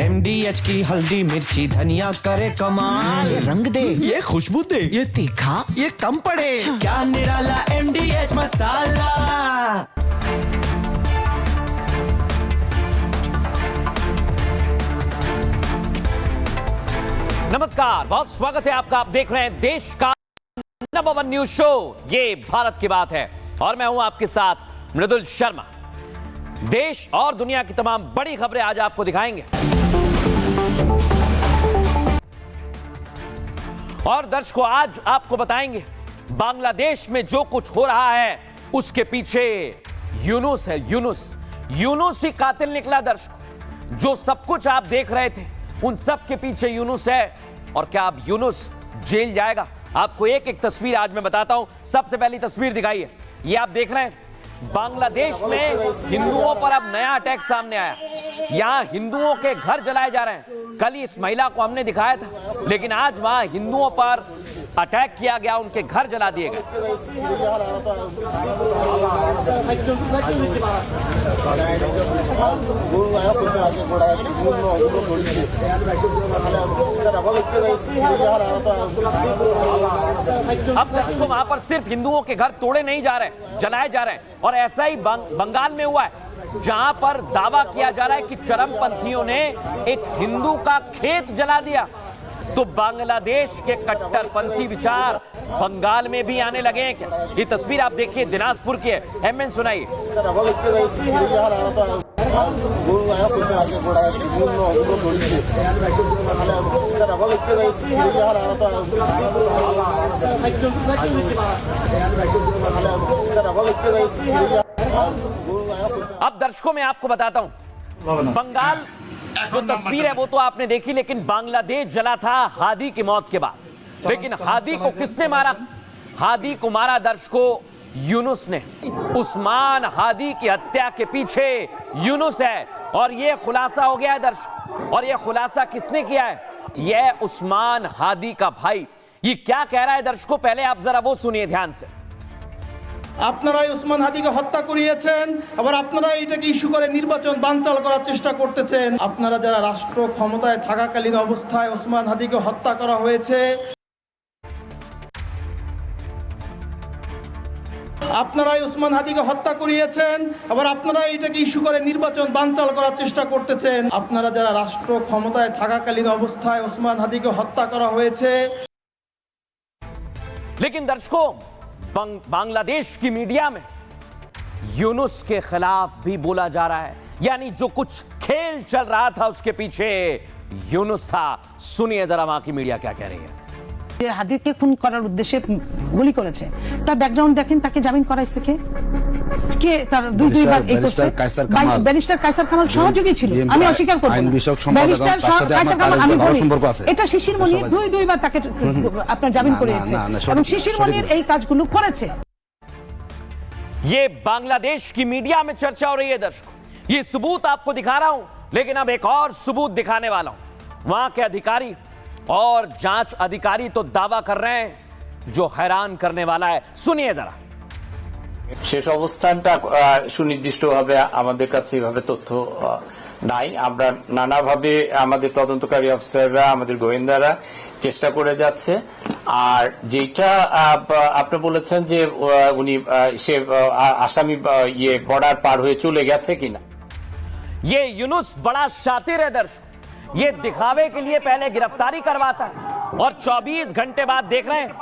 MDH की हल्दी मिर्ची धनिया करे कमाल, ये रंग दे, ये खुशबू दे, ये तीखा, ये कम पड़े। क्या निराला MDH मसाला। नमस्कार, बहुत स्वागत है आपका। आप देख रहे हैं देश का नंबर 1 न्यूज शो, ये भारत की बात है, और मैं हूं आपके साथ मृदुल शर्मा। देश और दुनिया की तमाम बड़ी खबरें आज आपको दिखाएंगे। और दर्शकों, आज आपको बताएंगे बांग्लादेश में जो कुछ हो रहा है उसके पीछे यूनुस है। यूनुस ही कातिल निकला। दर्शकों, जो सब कुछ आप देख रहे थे उन सब के पीछे यूनुस है। और क्या अब यूनुस जेल जाएगा? आपको एक एक तस्वीर आज मैं बताता हूं। सबसे पहली तस्वीर दिखाइए, ये आप देख रहे हैं बांग्लादेश में हिंदुओं पर अब नया अटैक सामने आया। यहां हिंदुओं के घर जलाए जा रहे हैं। कल इस महिला को हमने दिखाया था, लेकिन आज वहां हिंदुओं पर अटैक किया गया, उनके घर जला दिए गए। अब दर्शकों, वहां पर सिर्फ हिंदुओं के घर तोड़े नहीं जा रहे, जलाए जा रहे हैं। और ऐसा ही बंगाल में हुआ है, जहां पर दावा किया जा रहा है कि चरमपंथियों ने एक हिंदू का खेत जला दिया। तो बांग्लादेश के कट्टरपंथी विचार बंगाल में भी आने लगे हैं क्या? ये तस्वीर आप देखिए, दिनाजपुर की है। एमएन सुनाइए। अब दर्शकों, मैं आपको बताता हूं, बंगाल जो तस्वीर है वो तो आपने देखी, लेकिन बांग्लादेश जला था हादी की मौत के बाद। लेकिन हादी को किसने मारा? हादी को मारा दर्शकों यूनुस ने। उस्मान हादी की हत्या के पीछे यूनुस है, और यह खुलासा हो गया है दर्शकों। और यह खुलासा किसने किया है? यह उस्मान हादी का भाई। ये क्या कह रहा है दर्शकों, पहले आप जरा वो सुनिए ध्यान से। আপনারাই ওসমান হাদিকে হত্যা করিয়েছেন, আবার আপনারা এটাকে ইস্যু করে নির্বাচন বানচাল করার চেষ্টা করতেছেন। আপনারা যারা রাষ্ট্র ক্ষমতায় থাকাকালীন অবস্থায় ওসমান হাদিকে হত্যা করা হয়েছে, আপনারাই ওসমান হাদিকে হত্যা করিয়েছেন, আবার আপনারা এটাকে ইস্যু করে নির্বাচন বানচাল করার চেষ্টা করতেছেন। আপনারা যারা রাষ্ট্র ক্ষমতায় থাকাকালীন অবস্থায় ওসমান হাদিকে হত্যা করা হয়েছে। लेकिन दर्शकों, बांग्लादेश की मीडिया में यूनुस के खिलाफ भी बोला जा रहा है, यानी जो कुछ खेल चल रहा था उसके पीछे यूनुस था। सुनिए जरा वहां की मीडिया क्या कह रही है। যে হাদিকে খুন করার উদ্দেশ্যে গুলি করেছে, তার ব্যাকগ্রাউন্ড দেখেন, তাকে জামিন করাইছে কে? কে তার দুইবার এই করছে? ব্যারিস্টার কায়সার কামাল সহযোগী ছিল, আমি অস্বীকার করব না। ব্যারিস্টার কায়সার কামাল আমি বলি, এটা শিশির মনির দুইবার তাকে আপনার জামিন করিয়েছে, এবং শিশির মনির এই কাজগুলো করেছে। ये बांग्लादेश की मीडिया में चर्चा हो रही है दर्शकों। ये सबूत आपको दिखा रहा हूं, लेकिन अब एक और सबूत दिखाने वाला हूं। वहां के अधिकारी और जांच अधिकारी तो दावा कर रहे हैं जो हैरान करने वाला है। सुनिए जरा। শেষ অবস্থানটা সুনির্দিষ্টভাবে আমাদের কাছে এভাবে তথ্য নাই। আমরা নানাভাবে আমাদের তদন্তকারী অফিসাররা, আমাদের গোয়েন্দারা চেষ্টা করে যাচ্ছে। আর যেটা আপনি বলেছেন যে উনি সে আসামি বর্ডার পার হয়ে চলে গেছে কিনা, ये यूनुस बड़ा शातिर है दर्शक। ये दिखावे के लिए पहले गिरफ्तारी करवाता है, और 24 घंटे बाद देख रहे हैं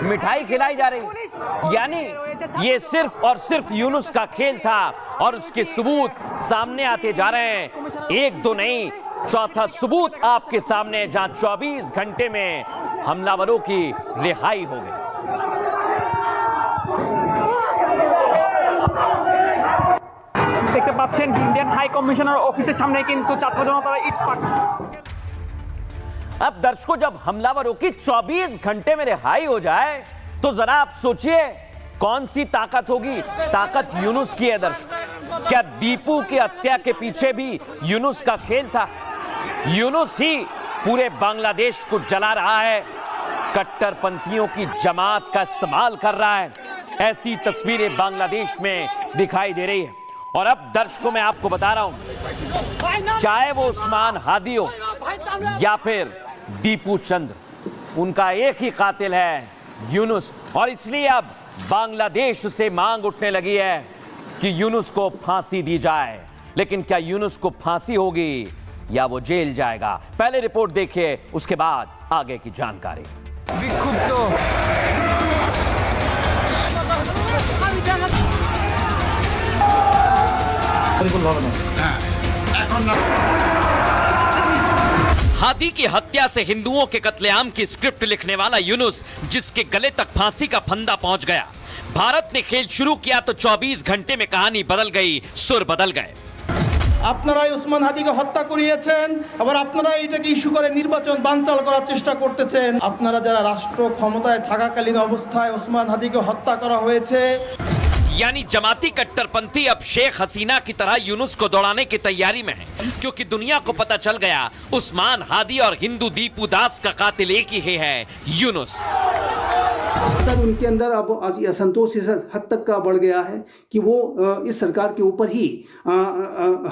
मिठाई खिलाई जा रही है। यानी ये सिर्फ और सिर्फ यूनुस का खेल था, और उसके सबूत सामने आते जा रहे हैं। एक दो नहीं, चौथा सबूत आपके सामने, जहां 24 घंटे में हमलावरों की रिहाई हो गई। দেখতে পাচ্ছেন ইন্ডিয়ান হাই কমিশনার অফিসের সামনে কিন্তু ছাত্র জনতা ইট পাট। अब दर्शकों, जब हमलावरों की 24 घंटे में रिहाई हो जाए तो जरा आप सोचिए कौन सी ताकत होगी। ताकत यूनुस की है दर्शकों। क्या दीपू की हत्या के पीछे भी यूनुस का खेल था? यूनुस ही पूरे बांग्लादेश को जला रहा है, कट्टरपंथियों की जमात का इस्तेमाल कर रहा है। ऐसी तस्वीरें बांग्लादेश में दिखाई दे रही है। और अब दर्शकों मैं आपको बता रहा हूं, चाहे वो उस्मान हादी हो या फिर दीपू चंद्र, उनका एक ही कातिल है, यूनुस। और इसलिए अब बांग्लादेश से मांग उठने लगी है कि यूनुस को फांसी दी जाए। लेकिन क्या यूनुस को फांसी होगी या वो जेल जाएगा? पहले रिपोर्ट देखिए, उसके बाद आगे की जानकारी। हादी की हत्या से हिंदुओं के कत्लेआम की स्क्रिप्ट लिखने वाला यूनुस, जिसके गले तक फांसी का फंदा पहुंच गया। भारत ने खेल शुरू किया तो 24 घंटे में कहानी बदल गई, सुर बदल गए। আপনারাই ওসমান হাদিকে হত্যা করিয়েছেন, আবার আপনারা এটাকে ইস্যু করে নির্বাচন বানচাল করার চেষ্টা করতেছেন। আপনারা যারা রাষ্ট্র ক্ষমতায় থাকাকালীন অবস্থায় ওসমান হাদিকে হত্যা করা হয়েছে। यानी जमाती कट्टरपंथी अब शेख हसीना की तरह यूनुस को दौड़ाने की तैयारी में है, क्योंकि दुनिया को पता चल गया उस्मान हादी और हिंदू दीपू दास का कातिल एक ही है, यूनुस। उनके अंदर अब असंतोष इस हद तक का बढ़ गया है कि वो इस सरकार के ऊपर ही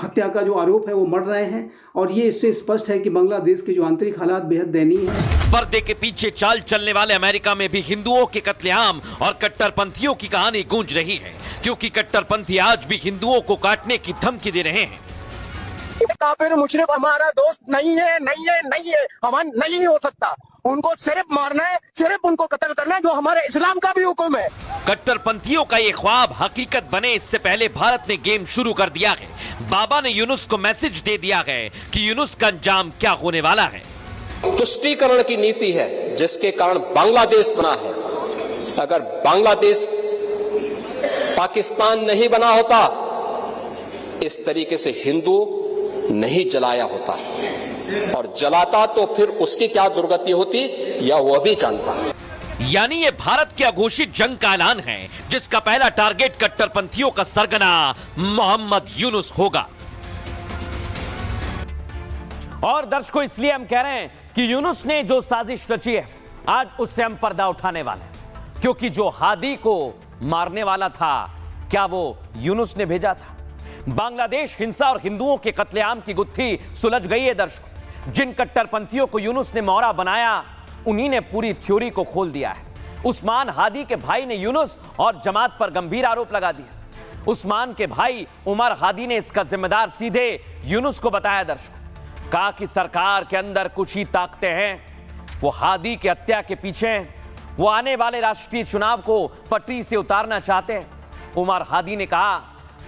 हत्या का जो आरोप है वो मढ़ रहे हैं, और ये इससे स्पष्ट है कि बांग्लादेश के जो आंतरिक हालात बेहद दयनीय हैं। पर्दे के पीछे चाल चलने वाले अमेरिका में भी हिंदुओं के कत्लेआम और कट्टरपंथियों की कहानी गूंज रही है, क्योंकि कट्टरपंथी आज भी हिंदुओं को काटने की धमकी दे रहे हैं। काफिर मुशरिक हमारा दोस्त नहीं है, नहीं है, नहीं है, हमारा नहीं हो सकता। उनको सिर्फ मारना है, सिर्फ उनको कत्ल करना है, जो हमारे इस्लाम का भी हुक्म है। कट्टरपंथियों का ये ख्वाब हकीकत बने, इससे पहले भारत ने गेम शुरू कर दिया है। बाबा ने यूनुस को मैसेज दे दिया है कि यूनुस का अंजाम क्या होने वाला है। तुष्टीकरण की नीति है जिसके कारण बांग्लादेश बना है। अगर बांग्लादेश पाकिस्तान नहीं बना होता, इस तरीके से हिंदू नहीं जलाया होता, और जलाता तो फिर उसकी क्या दुर्गति होती यह वह भी जानता। यानी ये भारत की अघोषित जंग का ऐलान है, जिसका पहला टारगेट कट्टरपंथियों का सरगना मोहम्मद यूनुस होगा। और दर्शकों, इसलिए हम कह रहे हैं कि यूनुस ने जो साजिश रची है, आज उससे हम पर्दा उठाने वाले हैं, क्योंकि जो हादी को मारने वाला था, क्या वो यूनुस ने भेजा था? बांग्लादेश हिंसा और हिंदुओं के कत्लेआम की गुत्थी सुलझ गई है दर्शकों। जिन कट्टरपंथियों को यूनुस ने मोहरा बनाया, उन्हीं ने पूरी थ्योरी को खोल दिया है। उस्मान हादी के भाई ने यूनुस और जमात पर गंभीर आरोप लगा दिया। उस्मान के भाई उमर हादी ने इसका जिम्मेदार सीधे यूनुस को बताया दर्शकों। कहा कि सरकार के अंदर कुछ ही ताकतें हैं, वो हादी की हत्या के पीछे हैं, वो आने वाले राष्ट्रीय चुनाव को पटरी से उतारना चाहते हैं। उमर हादी ने कहा,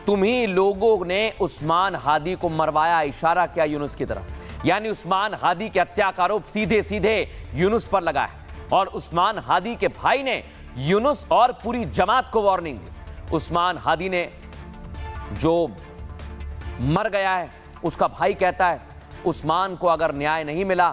तुम्ही लोगों ने उस्मान हादी को मरवाया, इशारा किया यूनुस की तरफ। यानी उस्मान हादी के हत्या का आरोप सीधे सीधे यूनुस पर लगा है, और उस्मान हादी के भाई ने यूनुस और पूरी जमात को वार्निंग दी। उस्मान हादी ने जो मर गया है, उसका भाई कहता है, उस्मान को अगर न्याय नहीं मिला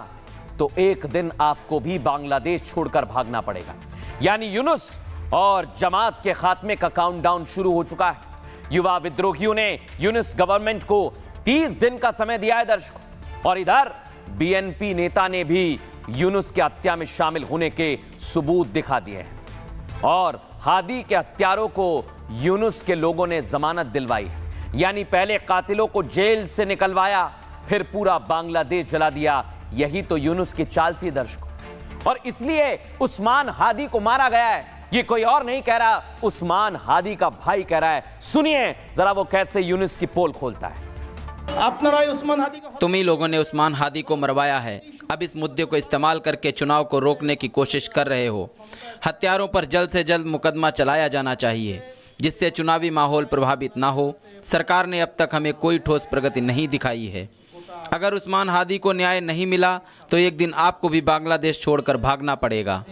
तो एक दिन आपको भी बांग्लादेश छोड़कर भागना पड़ेगा। यानी यूनुस और जमात के खात्मे का काउंटडाउन शुरू हो चुका है। युवा विद्रोहियों ने यूनुस गवर्नमेंट को 30 दिन का समय दिया है दर्शकों, और इधर बीएनपी नेता ने भी यूनुस के हत्या में शामिल होने के सबूत दिखा दिए हैं, और हादी के हत्यारों को यूनुस के लोगों ने जमानत दिलवाई है। यानी पहले कातिलों को जेल से निकलवाया, फिर पूरा बांग्लादेश जला दिया। यही तो यूनुस की चाल थी दर्शकों, और इसलिए उस्मान हादी को मारा गया है। ये कोई और नहीं कह रहा, उस्मान हादी का भाई कह रहा है। सुनिए जरा वो कैसे यूनुस की पोल खोलता है। तुम ही लोगों ने उस्मान हादी को मरवाया है। अब इस मुद्दे को इस्तेमाल करके चुनाव को रोकने की कोशिश कर रहे हो। हत्यारों पर जल्द से जल्द मुकदमा चलाया जाना चाहिए, जिससे चुनावी माहौल प्रभावित ना हो। सरकार ने अब तक हमें कोई ठोस प्रगति नहीं दिखाई है। अगर उस्मान हादी को न्याय नहीं मिला तो एक दिन आपको भी बांग्लादेश छोड़कर भागना पड़ेगा।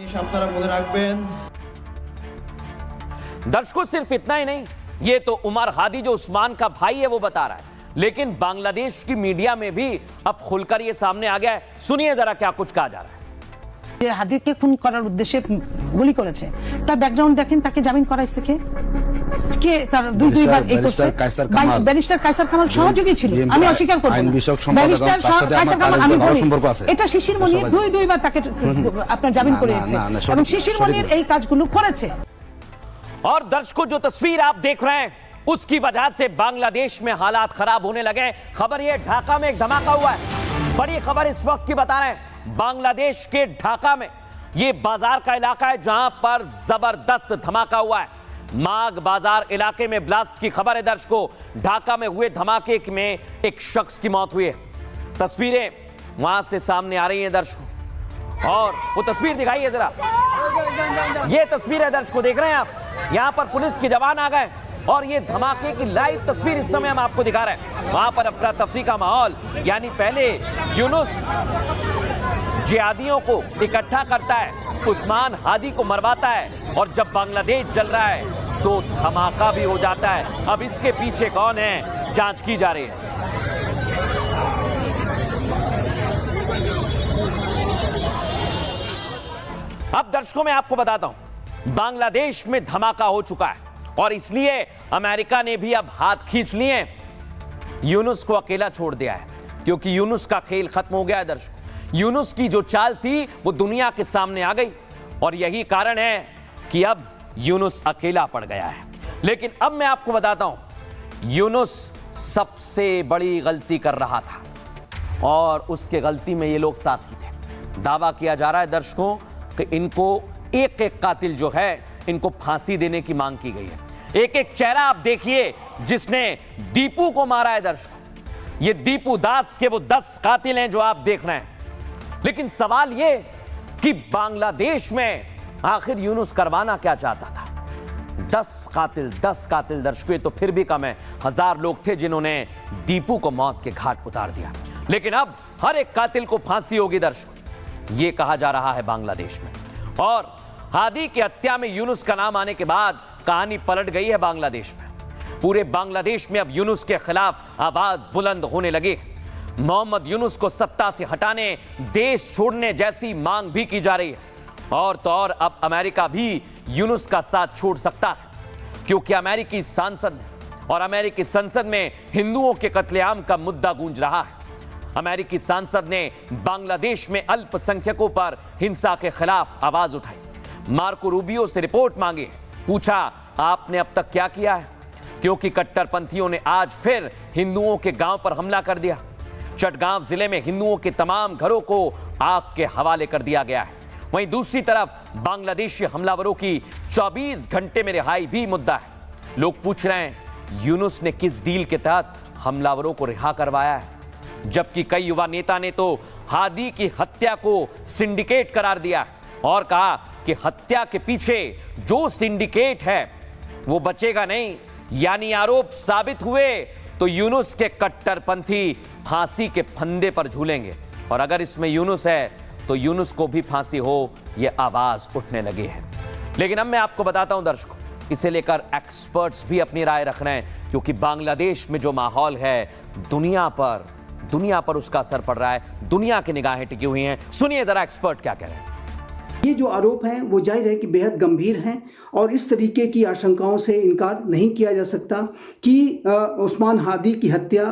दर्शकों, सिर्फ इतना ही नहीं, ये तो उमर हादी जो उस्मान का भाई है वो बता रहा है, लेकिन बांग्लादेश की मीडिया में भी अब खुलकर ये सामने आ गया है। सुनिए जरा क्या कुछ कहा जा रहा है। যে হাদিকে খুন করার উদ্দেশ্যে গুলি করেছে, তার ব্যাকগ্রাউন্ড দেখেন, তাকে জামিন করাইছে কে? কে তার দুইবার এই করছে? ব্যারিস্টার কায়সার কামাল সহযোগী ছিল, আমি অস্বীকার করব না। ব্যারিস্টার কায়সার কামাল আমি বলি, এটা শিশির মনির দুইবার তাকে আপনার জামিন করিয়েছে, এবং শিশির মনির এই কাজগুলো করেছে। और दर्शकों, जो तस्वीर आप देख रहे हैं, उसकी वजह से बांग्लादेश में हालात खराब होने लगे। खबर ये ढाका में एक धमाका हुआ है, बड़ी खबर इस वक्त की बता रहे हैं। बांग्लादेश के ढाका में ये बाजार का इलाका है जहां पर जबरदस्त धमाका हुआ है। माग बाजार इलाके में ब्लास्ट की खबर है दर्शकों। ढाका में हुए धमाके में एक शख्स की मौत हुई है। तस्वीरें वहां से सामने आ रही हैं दर्शकों, और वो तस्वीर दिखाइए जरा। ये तस्वीर है दर्शकों, देख रहे हैं आप, यहां पर पुलिस के जवान आ गए और ये धमाके की लाइव तस्वीर इस समय हम आपको दिखा रहे हैं। वहां पर अफरा तफरी का माहौल, यानी पहले यूनुस जिहादियों को इकट्ठा करता है, उस्मान हादी को मरवाता है, और जब बांग्लादेश जल रहा है तो धमाका भी हो जाता है। अब इसके पीछे कौन है, जांच की जा रही है। अब दर्शकों मैं आपको बताता हूं, बांग्लादेश में धमाका हो चुका है और इसलिए अमेरिका ने भी अब हाथ खींच लिए, यूनुस को अकेला छोड़ दिया है, क्योंकि यूनुस का खेल खत्म हो गया है दर्शकों। यूनुस की जो चाल थी वो दुनिया के सामने आ गई और यही कारण है कि अब यूनुस अकेला पड़ गया है। लेकिन अब मैं आपको बताता हूं, यूनुस सबसे बड़ी गलती कर रहा था और उसके गलती में ये लोग साथी थे। दावा किया जा रहा है दर्शकों कि इनको एक एक कातिल जो है इनको फांसी देने की मांग की गई है। एक एक चेहरा आप देखिए जिसने दीपू को मारा है दर्शकों। ये दीपू दास के वो 10 कातिल हैं जो आप देख रहे हैं। लेकिन सवाल ये कि बांग्लादेश में आखिर यूनुस करवाना क्या चाहता था। 10 कातिल दर्शकों, ये तो फिर भी कम है। 1000 लोग थे जिन्होंने दीपू को मौत के घाट उतार दिया, लेकिन अब हर एक कातिल को फांसी होगी दर्शकों, ये कहा जा रहा है बांग्लादेश में। और हादी की हत्या में यूनुस का नाम आने के बाद कहानी पलट गई है बांग्लादेश में। पूरे बांग्लादेश में अब यूनुस के खिलाफ आवाज बुलंद होने लगी। मोहम्मद यूनुस को सत्ता से हटाने, देश छोड़ने जैसी मांग भी की जा रही है। और तो और अब अमेरिका भी यूनुस का साथ छोड़ सकता है, क्योंकि अमेरिकी सांसद और अमेरिकी संसद में हिंदुओं के कत्लेआम का मुद्दा गूंज रहा है। अमेरिकी सांसद ने बांग्लादेश में अल्पसंख्यकों पर हिंसा के खिलाफ आवाज उठाई। मार्को रूबियो से रिपोर्ट मांगी, पूछा आपने अब तक क्या किया है, क्योंकि कट्टरपंथियों ने आज फिर हिंदुओं के गांव पर हमला कर दिया। चटगांव जिले में हिंदुओं के तमाम घरों को आग के हवाले कर दिया गया है। वहीं दूसरी तरफ बांग्लादेशी हमलावरों की 24 घंटे में रिहाई भी मुद्दा है। लोग पूछ रहे हैं यूनुस ने किस डील के तहत हमलावरों को रिहा करवाया है, जबकि कई युवा नेता ने तो हादी की हत्या को सिंडिकेट करार दिया और कहा कि हत्या के पीछे जो सिंडिकेट है वो बचेगा नहीं, यानी आरोप साबित हुए तो यूनुस के कट्टरपंथी फांसी के फंदे पर झूलेंगे, और अगर इसमें यूनुस है तो यूनुस को भी फांसी हो, ये आवाज उठने लगी है। लेकिन अब मैं आपको बताता हूं दर्शकों, इसे लेकर एक्सपर्ट्स भी अपनी राय रख रहे हैं, क्योंकि बांग्लादेश में जो माहौल है दुनिया पर उसका असर पड़ रहा है, दुनिया की निगाहें टिकी हुई हैं। सुनिए जरा एक्सपर्ट क्या कह रहे हैं। ये जो आरोप हैं वो जाहिर है कि बेहद गंभीर हैं और इस तरीके की आशंकाओं से इनकार नहीं किया जा सकता कि उस्मान हादी की हत्या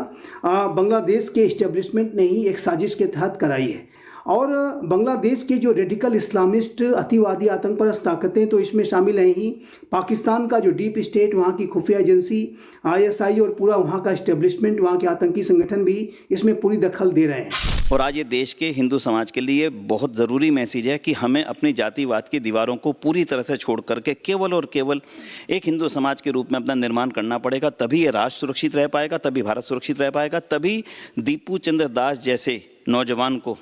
बांग्लादेश के इस्टेब्लिशमेंट ने ही एक साजिश के तहत कराई है। और बांग्लादेश के जो रेडिकल इस्लामिस्ट अतिवादी आतंकपरस्त ताकतें तो इसमें शामिल हैं ही, पाकिस्तान का जो डीप स्टेट, वहाँ की खुफिया एजेंसी ISI और पूरा वहाँ का इस्टेब्लिशमेंट, वहाँ के आतंकी संगठन भी इसमें पूरी दखल दे रहे हैं। और आज ये देश के हिंदू समाज के लिए बहुत ज़रूरी मैसेज है कि हमें अपनी जातिवाद की दीवारों को पूरी तरह से छोड़ करके केवल और केवल एक हिंदू समाज के रूप में अपना निर्माण करना पड़ेगा। तभी ये राष्ट्र सुरक्षित रह पाएगा, तभी भारत सुरक्षित रह पाएगा, तभी दीपू चंद्र दास जैसे नौजवान को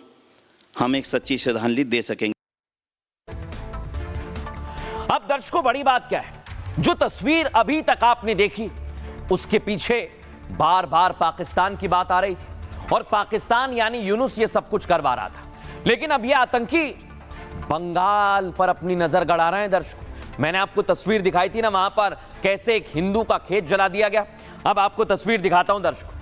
हम एक सच्ची श्रद्धांजलि दे सकेंगे। अब दर्शकों बड़ी बात क्या है, जो तस्वीर अभी तक आपने देखी उसके पीछे बार बार पाकिस्तान की बात आ रही थी और पाकिस्तान यानी यूनुस ये सब कुछ करवा रहा था। लेकिन अब ये आतंकी बंगाल पर अपनी नजर गड़ा रहे हैं। दर्शकों मैंने आपको तस्वीर दिखाई थी ना, वहां पर कैसे एक हिंदू का खेत जला दिया गया। अब आपको तस्वीर दिखाता हूं दर्शकों,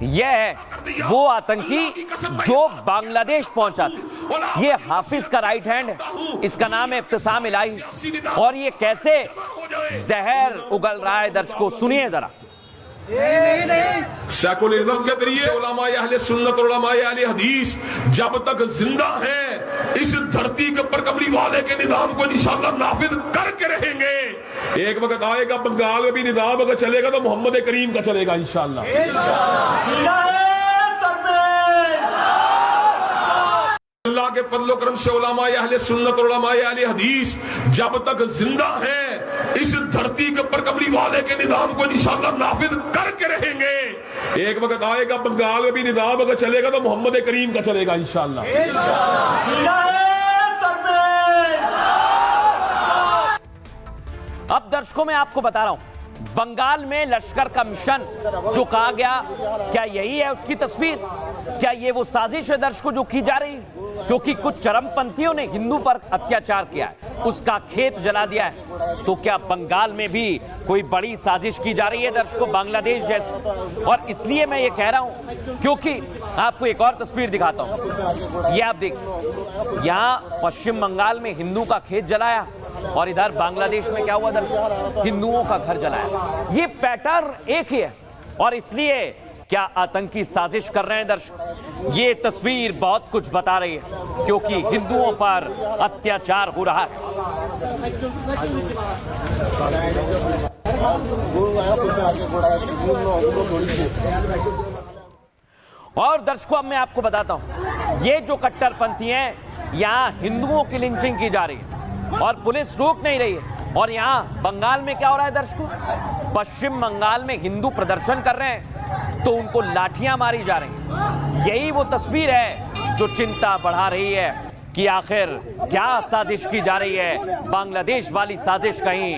यह है वो आतंकी जो बांग्लादेश पहुंचा था। ये हाफिज का राइट हैंड है, इसका नाम है इब्तिसाम इलाही, और ये कैसे जहर उगल रहा है दर्शकों सुनिए जरा। सेकुलरिज्म के जरिए उलमाए अहले सुन्नत और उलमाए अहले हदीस जब तक जिंदा हैं इस धरती के ऊपर कमली वाले के निजाम को इंशाअल्लाह नाफिज करके रहेंगे। एक वक्त आएगा बंगाल में भी निजाम अगर चलेगा तो मोहम्मद करीम का चलेगा इंशाअल्लाह। अल्लाह के फजल करम से उलमाए अहले सुन्नत और उलमाए अहले हदीस जब तक जिंदा हैं इस धरती के ऊपर कमली वाले के निजाम को इंशाअल्लाह नाफिज करके रहेंगे। एक वक्त आएगा बंगाल में भी निजाम अगर चलेगा तो मोहम्मद करीम का चलेगा इंशाअल्लाह। अब दर्शकों मैं आपको बता रहा हूं, बंगाल में लश्कर का मिशन जो कहा गया, क्या यही है उसकी तस्वीर? क्या ये वो साजिश है दर्शकों जो की जा रही है? क्योंकि कुछ चरमपंथियों ने हिंदू पर अत्याचार किया है, उसका खेत जला दिया है, तो क्या बंगाल में भी कोई बड़ी साजिश की जा रही है दर्शकों बांग्लादेश जैसे? और इसलिए मैं ये कह रहा हूं क्योंकि आपको एक और तस्वीर दिखाता हूं। ये आप देखिए, यहां पश्चिम बंगाल में हिंदू का खेत जलाया और इधर बांग्लादेश में क्या हुआ दर्शकों? हिंदुओं का घर जलाया। ये पैटर्न एक ही है और इसलिए क्या आतंकी साजिश कर रहे हैं दर्शक? ये तस्वीर बहुत कुछ बता रही है क्योंकि हिंदुओं पर अत्याचार हो रहा है। और दर्शकों अब मैं आपको बताता हूं, ये जो कट्टरपंथी हैं यहां हिंदुओं की लिंचिंग की जा रही है और पुलिस रोक नहीं रही है। और यहां बंगाल में क्या हो रहा है दर्शकों? पश्चिम बंगाल में हिंदू प्रदर्शन कर रहे हैं तो उनको लाठियां मारी जा रही हैं। यही वो तस्वीर है जो चिंता बढ़ा रही है कि आखिर क्या साजिश की जा रही है। बांग्लादेश वाली साजिश कहीं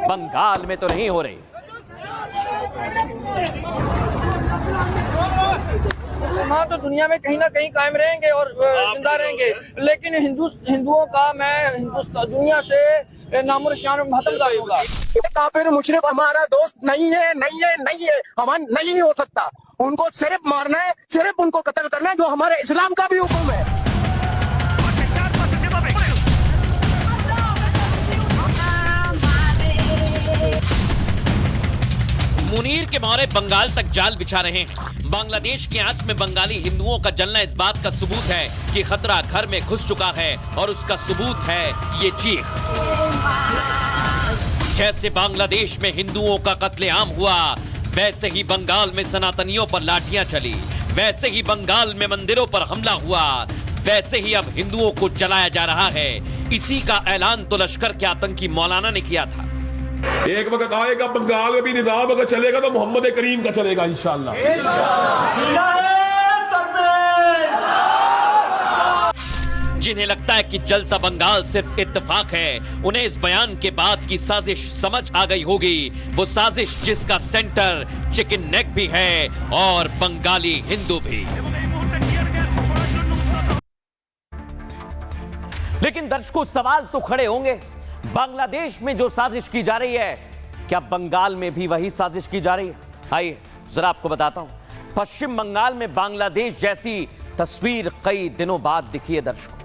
बंगाल में तो नहीं हो रही। हाँ, तो दुनिया में कहीं ना कहीं कायम रहेंगे और जिंदा रहेंगे, लेकिन हिंदुओं का मैं हिंदुस्तान दुनिया से नामुनिशान खत्म कर दूंगा। काफिर मुशरिक हमारा दोस्त नहीं है, नहीं है, नहीं है, हमारा नहीं हो सकता। उनको सिर्फ मारना है, सिर्फ उनको कत्ल करना है, जो हमारे इस्लाम का भी हुक्म है। मुनीर के मारे बंगाल तक जाल बिछा रहे हैं। बांग्लादेश की आंच में बंगाली हिंदुओं का जलना इस बात का सबूत है कि खतरा घर में घुस चुका है और उसका सबूत है ये चीख। जैसे बांग्लादेश में हिंदुओं का कत्लेआम हुआ, वैसे ही बंगाल में सनातनियों पर लाठियां चली, वैसे ही बंगाल में मंदिरों पर हमला हुआ, वैसे ही अब हिंदुओं को जलाया जा रहा है। इसी का ऐलान तो लश्कर के आतंकी मौलाना ने किया था। एक वक्त आएगा बंगाल में भी निजाम अगर चलेगा तो मोहम्मद करीम का चलेगा इंशाअल्लाह। जिन्हें लगता है कि जलता बंगाल सिर्फ इत्तेफाक है, उन्हें इस बयान के बाद की साजिश समझ आ गई होगी। वो साजिश जिसका सेंटर चिकन नेक भी है और बंगाली हिंदू भी। लेकिन दर्शकों सवाल तो खड़े होंगे, बांग्लादेश में जो साजिश की जा रही है क्या बंगाल में भी वही साजिश की जा रही है? आइए जरा आपको बताता हूं। पश्चिम बंगाल में बांग्लादेश जैसी तस्वीर कई दिनों बाद दिखी है दर्शकों,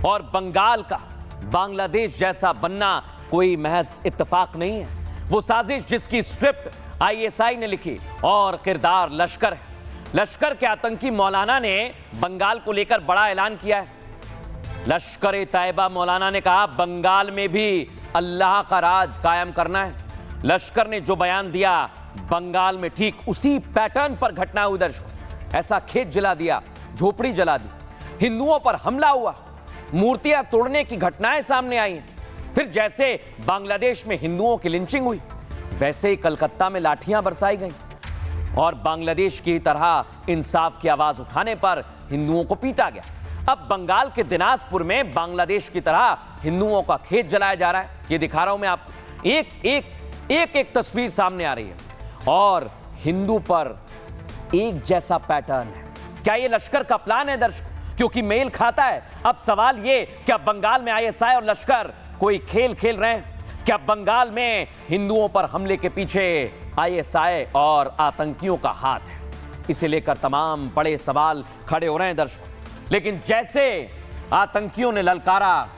और बंगाल का बांग्लादेश जैसा बनना कोई महज इत्तेफाक नहीं है। वो साजिश जिसकी स्क्रिप्ट आईएसआई ने लिखी और किरदार लश्कर है। लश्कर के आतंकी मौलाना ने बंगाल को लेकर बड़ा ऐलान किया है। लश्कर-ए-तैयबा मौलाना ने कहा बंगाल में भी अल्लाह का राज कायम करना है। लश्कर ने जो बयान दिया बंगाल में ठीक उसी पैटर्न पर घटना हुई दर्शकों। ऐसा खेत जला दिया, झोपड़ी जला दी, हिंदुओं पर हमला हुआ, मूर्तियां तोड़ने की घटनाएं सामने आई हैं। फिर जैसे बांग्लादेश में हिंदुओं की लिंचिंग हुई, वैसे ही कलकत्ता में लाठियां बरसाई गई और बांग्लादेश की तरह इंसाफ की आवाज उठाने पर हिंदुओं को पीटा गया। अब बंगाल के दिनाजपुर में बांग्लादेश की तरह हिंदुओं का खेत जलाया जा रहा है। ये दिखा रहा हूं मैं आपको, एक तस्वीर सामने आ रही है और हिंदू पर एक जैसा पैटर्न है। क्या ये लश्कर का प्लान है दर्शकों? क्योंकि मेल खाता है। अब सवाल ये, क्या बंगाल में आईएसआई और लश्कर कोई खेल खेल रहे हैं? क्या बंगाल में हिंदुओं पर हमले के पीछे आईएसआई और आतंकियों का हाथ है? इसे लेकर तमाम बड़े सवाल खड़े हो रहे हैं दर्शकों। लेकिन जैसे आतंकियों ने ललकारा,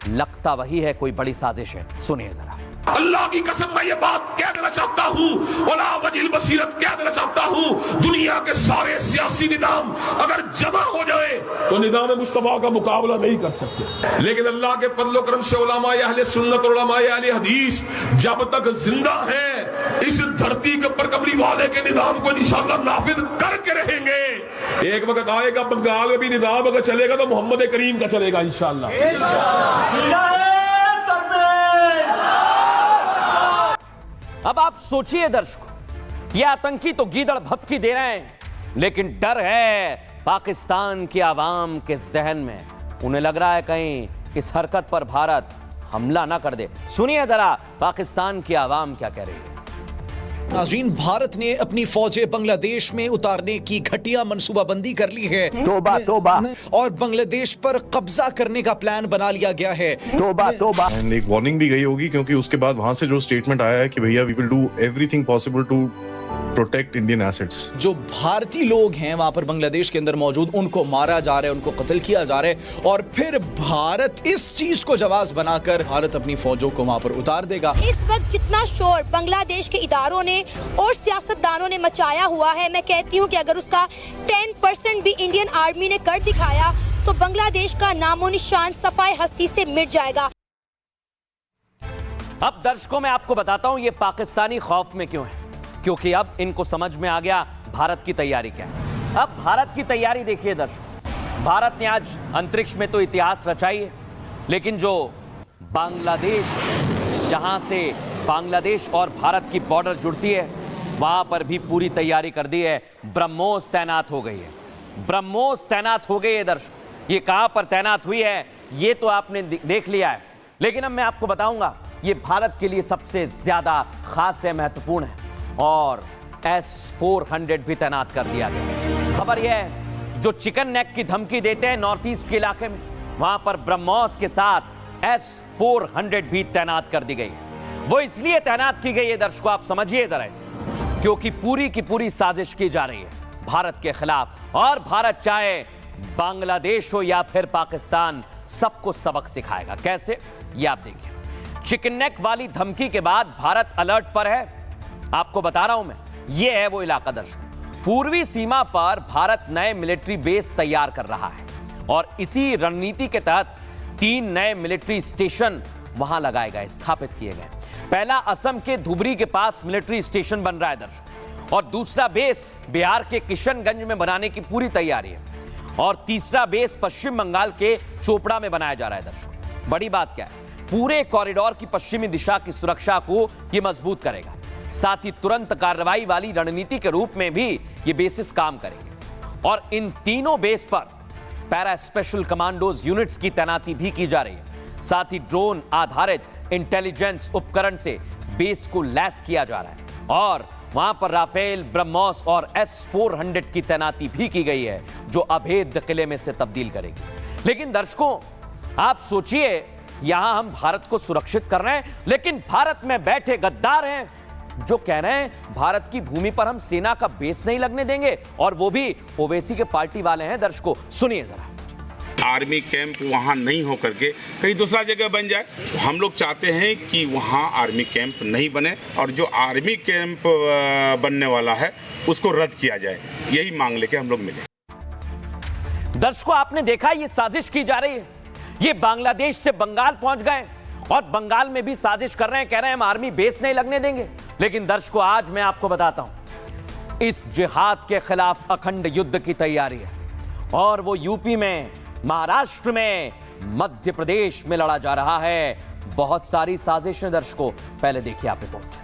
लगता वही है कोई बड़ी साजिश है। सुनिए जरा। अल्लाह की कसम मैं ये बात कह देना चाहता हूँ, उला वजील बसीरत कह देना चाहता हूँ, दुनिया के सारे सियासी निजाम अगर जमा हो जाए तो निजाम मुस्तफा का मुकाबला नहीं कर सकते। लेकिन अल्लाह के फजल करम से उलमाए अहले सुन्नत और उलमाए अहले हदीस जब तक जिंदा है इस धरती के ऊपर कमली वाले के निजाम को इंशाअल्लाह नाफिज करके रहेंगे। एक वक्त आएगा बंगाल में भी निजाम अगर चलेगा तो मोहम्मद करीम का चलेगा इंशाअल्लाह। अब आप सोचिए दर्शकों, ये आतंकी तो गीदड़ भपकी दे रहे हैं, लेकिन डर है पाकिस्तान की आवाम के जहन में। उन्हें लग रहा है कहीं इस हरकत पर भारत हमला ना कर दे। सुनिए जरा पाकिस्तान की आवाम क्या कह रही है। नाज़रीन, भारत ने अपनी फौजें बांग्लादेश में उतारने की घटिया मंसूबाबंदी कर ली है। तौबा तौबा। और बांग्लादेश पर कब्जा करने का प्लान बना लिया गया है। तौबा तौबा। एक वार्निंग भी गई होगी, क्योंकि उसके बाद वहां से जो स्टेटमेंट आया है कि भैया we will do everything possible to protect Indian assets. जो भारतीय लोग हैं वहां पर बांग्लादेश के अंदर मौजूद, उनको मारा जा रहा है, उनको कत्ल किया जा रहा है, और फिर भारत इस चीज को जवाब बनाकर भारत अपनी फौजों को वहां पर उतार देगा। इस वक्त जितना शोर बांग्लादेश के इदारों ने और सियासतदानों ने मचाया हुआ है, मैं कहती हूँ कि अगर उसका 10% भी इंडियन आर्मी ने कर दिखाया तो बांग्लादेश का नामो निशान सफाई हस्ती से मिट जाएगा। अब दर्शकों मैं आपको बताता हूं ये पाकिस्तानी खौफ में क्यों है, क्योंकि अब इनको समझ में आ गया भारत की तैयारी क्या है। अब भारत की तैयारी देखिए दर्शकों, भारत ने आज अंतरिक्ष में तो इतिहास रचाई है, लेकिन जो बांग्लादेश, जहां से बांग्लादेश और भारत की बॉर्डर जुड़ती है, वहां पर भी पूरी तैयारी कर दी है। ब्रह्मोस तैनात हो गई है, ब्रह्मोस तैनात हो गई है दर्शकों। ये कहां पर तैनात हुई है ये तो आपने देख लिया है, लेकिन अब मैं आपको बताऊंगा ये भारत के लिए सबसे ज्यादा खास है, महत्वपूर्ण है। और S-400 भी तैनात कर दिया गया। खबर यह है जो चिकन नेक की धमकी देते हैं नॉर्थ ईस्ट के इलाके में, वहां पर ब्रह्मोस के साथ S-400 भी तैनात कर दी गई है। वो इसलिए तैनात की गई है दर्शकों, आप समझिए जरा इसे, क्योंकि पूरी की पूरी साजिश की जा रही है भारत के खिलाफ। और भारत चाहे बांग्लादेश हो या फिर पाकिस्तान, सबको सबक सिखाएगा। कैसे, ये आप देखिए। चिकन नेक वाली धमकी के बाद भारत अलर्ट पर है। आपको बता रहा हूं मैं, ये है वो इलाका दर्शकों। पूर्वी सीमा पर भारत नए मिलिट्री बेस तैयार कर रहा है और इसी रणनीति के तहत 3 नए मिलिट्री स्टेशन वहां लगाए गए, स्थापित किए गए। पहला असम के धुबरी के पास मिलिट्री स्टेशन बन रहा है दर्शकों, और दूसरा बेस बिहार के किशनगंज में बनाने की पूरी तैयारी है, और तीसरा बेस पश्चिम बंगाल के चोपड़ा में बनाया जा रहा है दर्शकों। बड़ी बात क्या है, पूरे कॉरिडोर की पश्चिमी दिशा की सुरक्षा को यह मजबूत करेगा। साथ ही तुरंत कार्रवाई वाली रणनीति के रूप में भी ये बेसिस काम करेंगे। और इन तीनों बेस पर पैरा स्पेशल कमांडोज यूनिट्स की तैनाती भी की जा रही है। साथ ही ड्रोन आधारित इंटेलिजेंस उपकरण से बेस को लैस किया जा रहा है, और वहां पर राफेल, ब्रह्मोस और S-400 की तैनाती भी की गई है, जो अभेद्य किले में से तब्दील करेगी। लेकिन दर्शकों आप सोचिए, यहां हम भारत को सुरक्षित कर रहे हैं, लेकिन भारत में बैठे गद्दार हैं जो कह रहे हैं भारत की भूमि पर हम सेना का बेस नहीं लगने देंगे, और वो भी ओवैसी के पार्टी वाले हैं। दर्शकों सुनिए जरा। आर्मी कैंप वहां नहीं होकर के कहीं दूसरा जगह बन जाए, तो हम लोग चाहते हैं कि वहां आर्मी कैंप नहीं बने, और जो आर्मी कैंप बनने वाला है उसको रद्द किया जाए। यही मांग लेके हम लोग मिले। दर्शकों आपने देखा ये साजिश की जा रही है, ये बांग्लादेश से बंगाल पहुंच गए और बंगाल में भी साजिश कर रहे हैं, कह रहे हैं हम आर्मी बेस नहीं लगने देंगे। लेकिन दर्शकों आज मैं आपको बताता हूं, इस जिहाद के खिलाफ अखंड युद्ध की तैयारी है, और वो यूपी में, महाराष्ट्र में, मध्य प्रदेश में लड़ा जा रहा है। बहुत सारी साजिशें दर्शकों, पहले देखिए आप रिपोर्ट।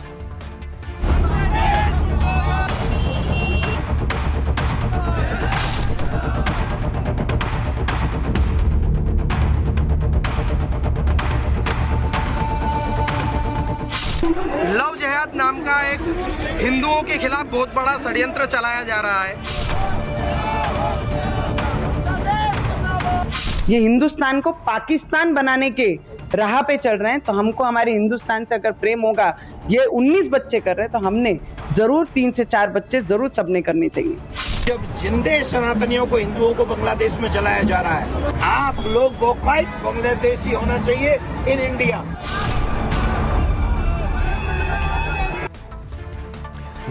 लव जिहाद नाम का एक हिंदुओं के खिलाफ बहुत बड़ा षड्यंत्र चलाया जा रहा है। ये हिंदुस्तान को पाकिस्तान बनाने के राह पे चल रहे हैं, तो हमको हमारे हिंदुस्तान से अगर प्रेम होगा, ये 19 बच्चे कर रहे हैं तो हमने जरूर 3 से 4 बच्चे जरूर सबने करने चाहिए। जब जिंदे सनातनियों को, हिंदुओं को बांग्लादेश में चलाया जा रहा है, आप लोग वो बांग्लादेशी होना चाहिए इन इंडिया।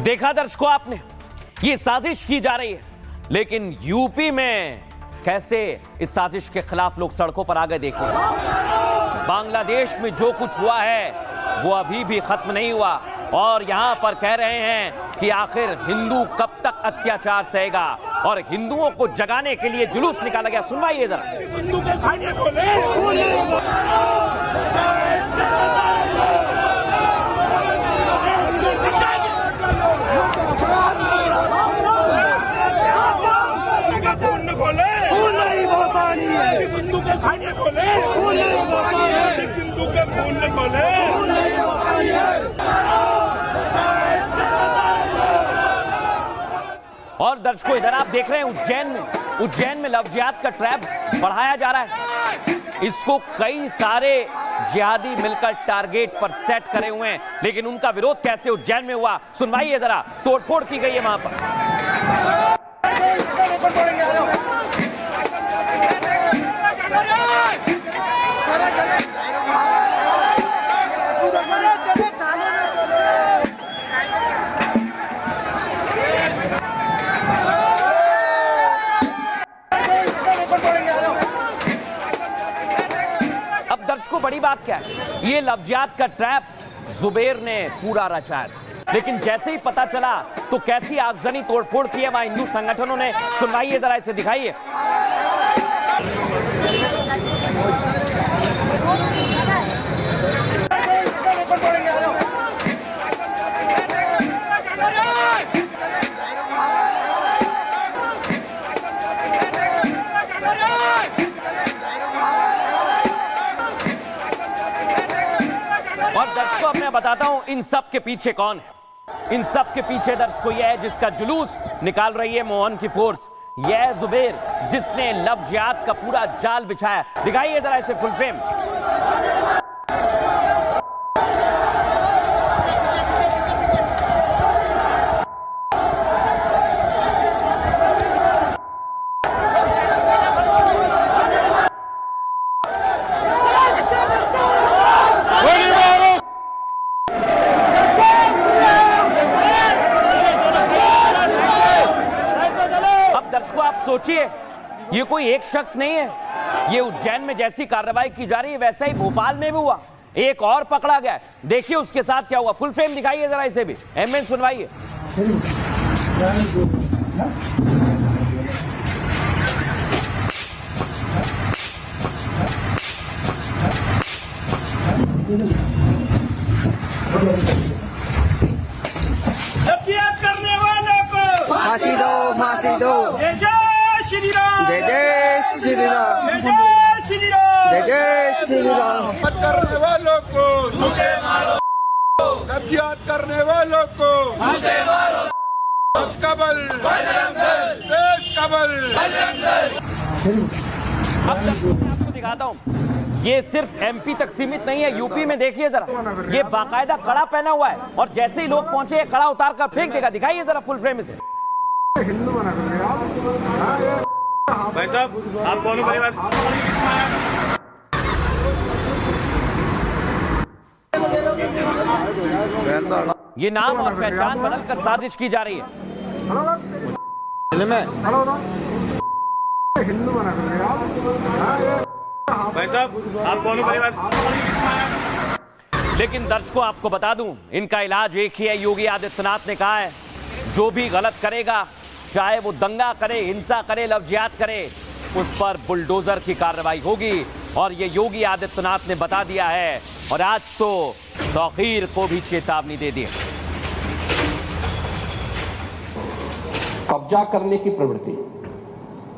देखा दर्शकों आपने, ये साजिश की जा रही है, लेकिन यूपी में कैसे इस साजिश के खिलाफ लोग सड़कों पर आ गए। देखिए, बांग्लादेश में जो कुछ हुआ है वो अभी भी खत्म नहीं हुआ और यहां पर कह रहे हैं कि आखिर हिंदू कब तक अत्याचार सहेगा और हिंदुओं को जगाने के लिए जुलूस निकाला गया। सुनवाइए जरा। और दर्शकों, इधर आप देख रहे हैं उज्जैन में लव जिहाद का ट्रैप बढ़ाया जा रहा है। इसको कई सारे जिहादी मिलकर टारगेट पर सेट करे हुए हैं, लेकिन उनका विरोध कैसे उज्जैन में हुआ, सुनवाइए जरा। तोड़फोड़ की गई है वहां पर। अब दर्शकों, बड़ी बात क्या है, ये लव जिहाद का ट्रैप जुबेर ने पूरा रचाया था, लेकिन जैसे ही पता चला तो कैसी आगजनी तोड़फोड़ की है वहां हिंदू संगठनों ने। सुनवाइए जरा, इसे दिखाइए। और दर्शकों, अब मैं बताता हूं इन सब के पीछे कौन है। इन सब के पीछे दर्शकों यह है जिसका जुलूस निकाल रही है मोहन की फोर्स। यह है जुबेर, जिसने लव जिहाद का पूरा जाल बिछाया। दिखाइए जरा इसे फुल फ्रेम। सोचिए, ये कोई एक शख्स नहीं है। ये उज्जैन में जैसी कार्रवाई की जा रही है वैसा ही भोपाल में भी हुआ। एक और पकड़ा गया, देखिए उसके साथ क्या हुआ। फुल फ्रेम दिखाइए जरा इसे भी। एमएन सुनवाइए। करने वालों को फांसी दो, फांसी दो। श्री राम, जय जय श्री राम, जय जय श्री राम, जय जय श्री राम। करने वालों को मुझे मारो, कब्जियात करने वालों को मुझे मारो। कबल कबल। अब मैं आपको दिखाता हूँ, ये सिर्फ एमपी तक सीमित नहीं है। यूपी में देखिए जरा, ये बाकायदा कड़ा पहना हुआ है और जैसे ही लोग पहुंचे कड़ा उतार कर फेंक देगा। दिखाइए जरा फुल फ्रेम इसे। भाई साहब, आप कौन हो? ये नाम और पहचान बदलकर साजिश की जा रही है। भाई साहब, आप कौन हो? लेकिन दर्शकों, आपको बता दूं, इनका इलाज एक ही है। योगी आदित्यनाथ ने कहा है, जो भी गलत करेगा, चाहे वो दंगा करे, हिंसा करे, लव जिहाद करे, उस पर बुलडोजर की कार्रवाई होगी। और ये योगी आदित्यनाथ ने बता दिया है और आज तो तौकीर को भी चेतावनी दे दी। कब्जा करने की प्रवृत्ति,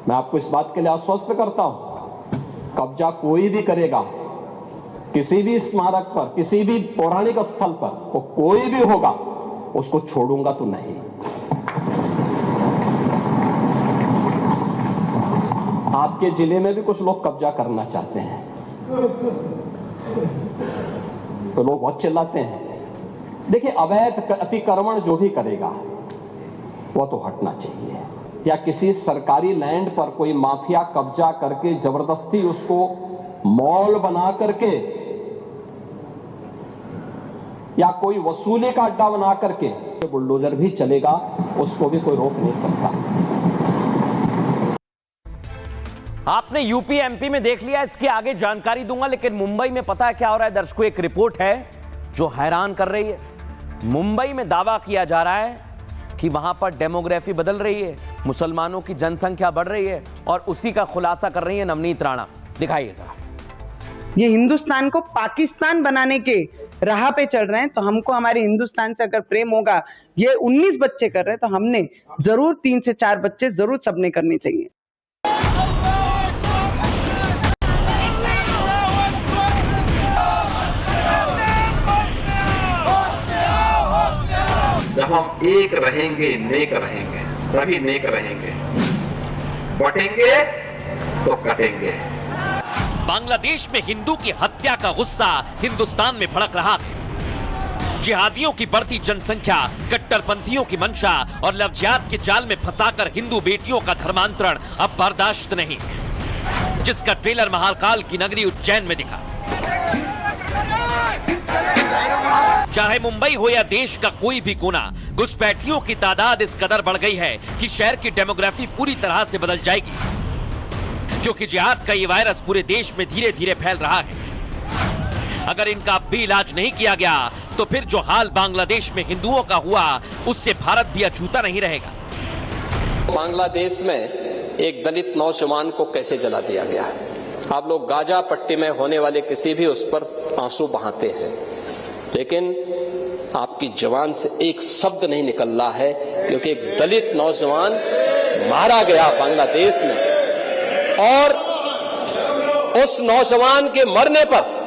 मैं आपको इस बात के लिए आश्वस्त करता हूं, कब्जा कोई भी करेगा, किसी भी स्मारक पर, किसी भी पौराणिक स्थल पर, वो कोई भी होगा, उसको छोड़ूंगा तो नहीं। आपके जिले में भी कुछ लोग कब्जा करना चाहते हैं, तो लोग बहुत चिल्लाते हैं। देखिए, अवैध अतिक्रमण जो भी करेगा वो तो हटना चाहिए। या किसी सरकारी लैंड पर कोई माफिया कब्जा करके जबरदस्ती उसको मॉल बना करके या कोई वसूली का अड्डा बना करके बुलडोजर भी चलेगा, उसको भी कोई रोक नहीं सकता। आपने यूपी एमपी में देख लिया, इसके आगे जानकारी दूंगा, लेकिन मुंबई में पता है क्या हो रहा है दर्शकों? एक रिपोर्ट है जो हैरान कर रही है। मुंबई में दावा किया जा रहा है कि वहां पर डेमोग्राफी बदल रही है, मुसलमानों की जनसंख्या बढ़ रही है, और उसी का खुलासा कर रही है नवनीत राणा। दिखाइए जरा। ये हिंदुस्तान को पाकिस्तान बनाने के राह पे चल रहे हैं, तो हमको हमारे हिंदुस्तान से अगर प्रेम होगा, ये 19 बच्चे कर रहे हैं तो हमने जरूर 3 से 4 बच्चे जरूर सबने करने चाहिए। जब हम एक रहेंगे, नेक रहेंगे, तभी नेक रहेंगे, बटेंगे तो कटेंगे। बांग्लादेश में हिंदू की हत्या का गुस्सा हिंदुस्तान में भड़क रहा है। जिहादियों की बढ़ती जनसंख्या, कट्टरपंथियों की मंशा और लवजियात के जाल में फंसाकर हिंदू बेटियों का धर्मांतरण अब बर्दाश्त नहीं, जिसका ट्रेलर महाकाल की नगरी उज्जैन में दिखा। चाहे मुंबई हो या देश का कोई भी कोना, घुसपैठियों की तादाद इस कदर बढ़ गई है कि शहर की डेमोग्राफी पूरी तरह से बदल जाएगी, क्योंकि जिहाद का ये वायरस पूरे देश में धीरे धीरे फैल रहा है। अगर इनका अब भी इलाज नहीं किया गया तो फिर जो हाल बांग्लादेश में हिंदुओं का हुआ, उससे भारत भी अछूता नहीं रहेगा। बांग्लादेश में एक दलित नौजवान को कैसे जला दिया गया? आप लोग गाजा पट्टी में होने वाले किसी भी उस पर आंसू बहाते हैं, लेकिन आपकी जबान से एक शब्द नहीं निकल रहा है, क्योंकि एक दलित नौजवान मारा गया बांग्लादेश में, और उस नौजवान के मरने पर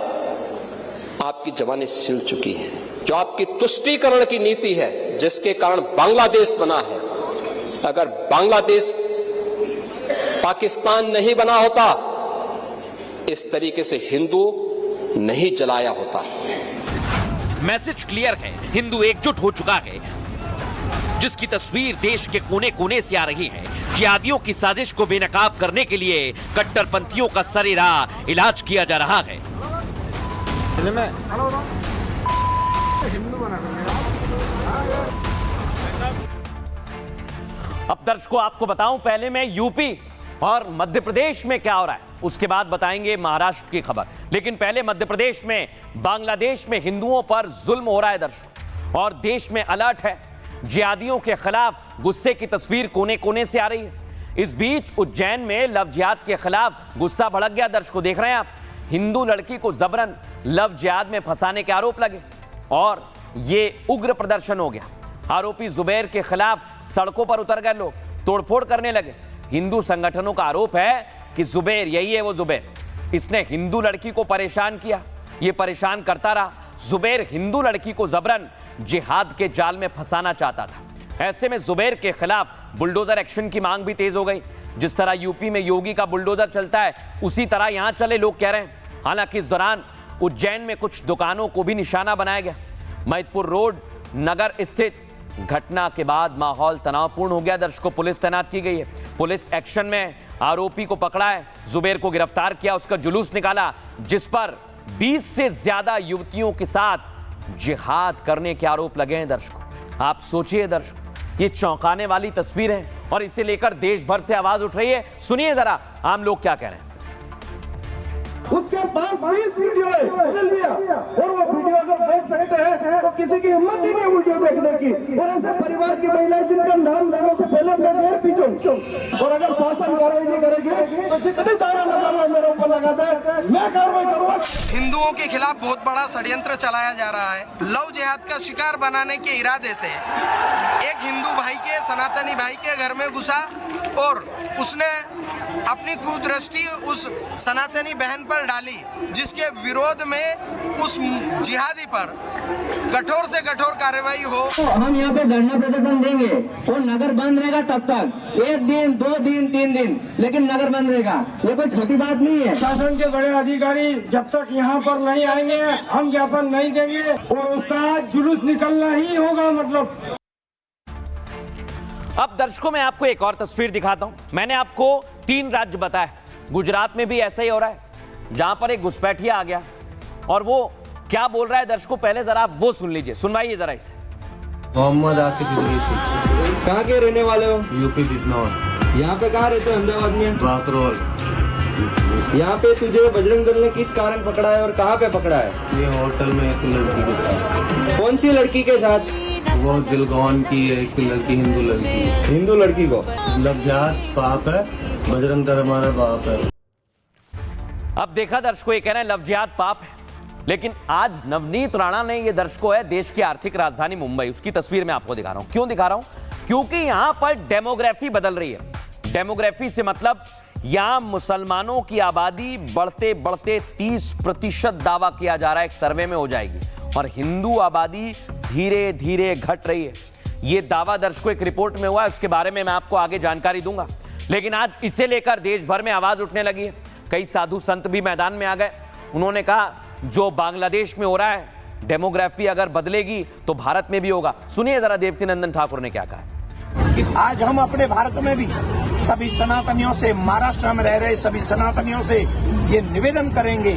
आपकी जबानें सिल चुकी हैं। जो आपकी तुष्टीकरण की नीति है, जिसके कारण बांग्लादेश बना है, अगर बांग्लादेश पाकिस्तान नहीं बना होता, इस तरीके से हिंदू नहीं जलाया होता। मैसेज क्लियर है, हिंदू एकजुट हो चुका है, जिसकी तस्वीर देश के कोने कोने से आ रही है। जिहादियों की साजिश को बेनकाब करने के लिए कट्टरपंथियों का सरेराह इलाज किया जा रहा है। अब दर्शकों आपको बताऊं, पहले मैं यूपी और मध्य प्रदेश में क्या हो रहा है, उसके बाद बताएंगे महाराष्ट्र की खबर। लेकिन पहले मध्य प्रदेश में बांग्लादेश में हिंदुओं पर जुल्म हो रहा है दर्शकों, और देश में अलर्ट है। जिहादियों के खिलाफ गुस्से की तस्वीर कोने कोने से आ रही है। इस बीच उज्जैन में लव जिहाद के खिलाफ गुस्सा भड़क गया दर्शकों। देख रहे हैं आप, हिंदू लड़की को जबरन लव जिहाद में फंसाने के आरोप लगे और ये उग्र प्रदर्शन हो गया। आरोपी जुबैर के खिलाफ सड़कों पर उतर गए लोग, तोड़फोड़ करने लगे। हिंदू संगठनों का आरोप है कि जुबैर, यही है वो जुबैर, इसने हिंदू लड़की को परेशान किया, ये परेशान करता रहा। जुबैर हिंदू लड़की को जबरन जिहाद के जाल में फंसाना चाहता था। ऐसे में जुबैर के खिलाफ बुलडोजर एक्शन की मांग भी तेज हो गई। जिस तरह यूपी में योगी का बुलडोजर चलता है, उसी तरह यहां चले, लोग कह रहे हैं। हालांकि इस दौरान उज्जैन में कुछ दुकानों को भी निशाना बनाया गया। महिदपुर रोड नगर स्थित घटना के बाद माहौल तनावपूर्ण हो गया दर्शकों। पुलिस तैनात की गई है। पुलिस एक्शन में आरोपी को पकड़ा है, जुबैर को गिरफ्तार किया, उसका जुलूस निकाला, जिस पर 20 से ज्यादा युवतियों के साथ जिहाद करने के आरोप लगे हैं दर्शकों। आप सोचिए दर्शकों, ये चौंकाने वाली तस्वीर है और इसे लेकर देश भर से आवाज उठ रही है। सुनिए जरा आम लोग क्या कह रहे हैं। उसके पास 20 वीडियो है और वो वीडियो अगर देख सकते हैं तो किसी की हिम्मत ही नहीं वीडियो देखने की। और ऐसे परिवार की महिलाएं जिनका नाम लेने से पहले मैं जेल पीछूं, और अगर शासन कार्रवाई नहीं करेगी तो जितनी धारा लगाना मेरे ऊपर लगा दे, मैं कार्रवाई करूंगा। हिंदुओं के खिलाफ बहुत बड़ा षड्यंत्र चलाया जा रहा है। लव जिहाद का शिकार बनाने के इरादे से एक हिंदू भाई के, सनातनी भाई के घर में घुसा और उसने अपनी कुदृष्टि उस सनातनी बहन पर डाली, जिसके विरोध में उस जिहादी पर कठोर से कठोर कार्रवाई हो। हम यहाँ पे धरना प्रदर्शन देंगे और नगर बंद रहेगा तब तक, 1 दिन 2 दिन 3 दिन, लेकिन नगर बंद रहेगा। ये कोई छोटी बात नहीं है। शासन के बड़े अधिकारी जब तक यहाँ पर नहीं आएंगे हम ज्ञापन नहीं देंगे और उसका जुलूस निकलना ही होगा। मतलब अब दर्शकों मैं आपको एक और तस्वीर दिखाता हूं। मैंने आपको 3 राज्य बताए, गुजरात में भी ऐसा ही हो रहा है, जहां पर एक घुसपैठिया आ गया और वो क्या बोल रहा है दर्शकों, पहले जरा आप वो सुन लीजिए, सुनवाइए जरा इसे। मोहम्मद आसिफ इदरीसी। कहाँ के रहने वाले हो? यूपी बिजनौर। यहाँ पे कहाँ रहते हो अहमदाबाद में? बाकरोल। यहाँ पे तुझे बजरंग दल ने किस कारण पकड़ा है और कहाँ पे पकड़ा है? ये होटल में एक लड़की के साथ। कौन सी लड़की के साथ? वो जिलगौन की एक लड़की, हिंदू लड़की। हिंदू लड़की को लफ्जात पाप है, बजरंग दल हमारा बाप है। अब देखा दर्शकों, ये कह रहे हैं लफ्जियात पाप है, लेकिन आज नवनीत राणा ने ये दर्शकों है देश की आर्थिक राजधानी मुंबई, उसकी तस्वीर मैं आपको दिखा रहा हूं। क्यों दिखा रहा हूं? क्योंकि यहां पर डेमोग्राफी बदल रही है। डेमोग्राफी से मतलब यहां मुसलमानों की आबादी बढ़ते बढ़ते 30% दावा किया जा रहा है एक सर्वे में हो जाएगी, और हिंदू आबादी धीरे धीरे घट रही है। यह दावा दर्शकों एक रिपोर्ट में हुआ है, उसके बारे में मैं आपको आगे जानकारी दूंगा। लेकिन आज इसे लेकर देश भर में आवाज उठने लगी है। कई साधु संत भी मैदान में आ गए। उन्होंने कहा जो बांग्लादेश में हो रहा है, डेमोग्राफी अगर बदलेगी तो भारत में भी होगा। सुनिए जरा देवकी नंदन ठाकुर ने क्या कहा। आज हम अपने भारत में भी सभी सनातनियों से, महाराष्ट्र में रह रहे सभी सनातनियों से ये निवेदन करेंगे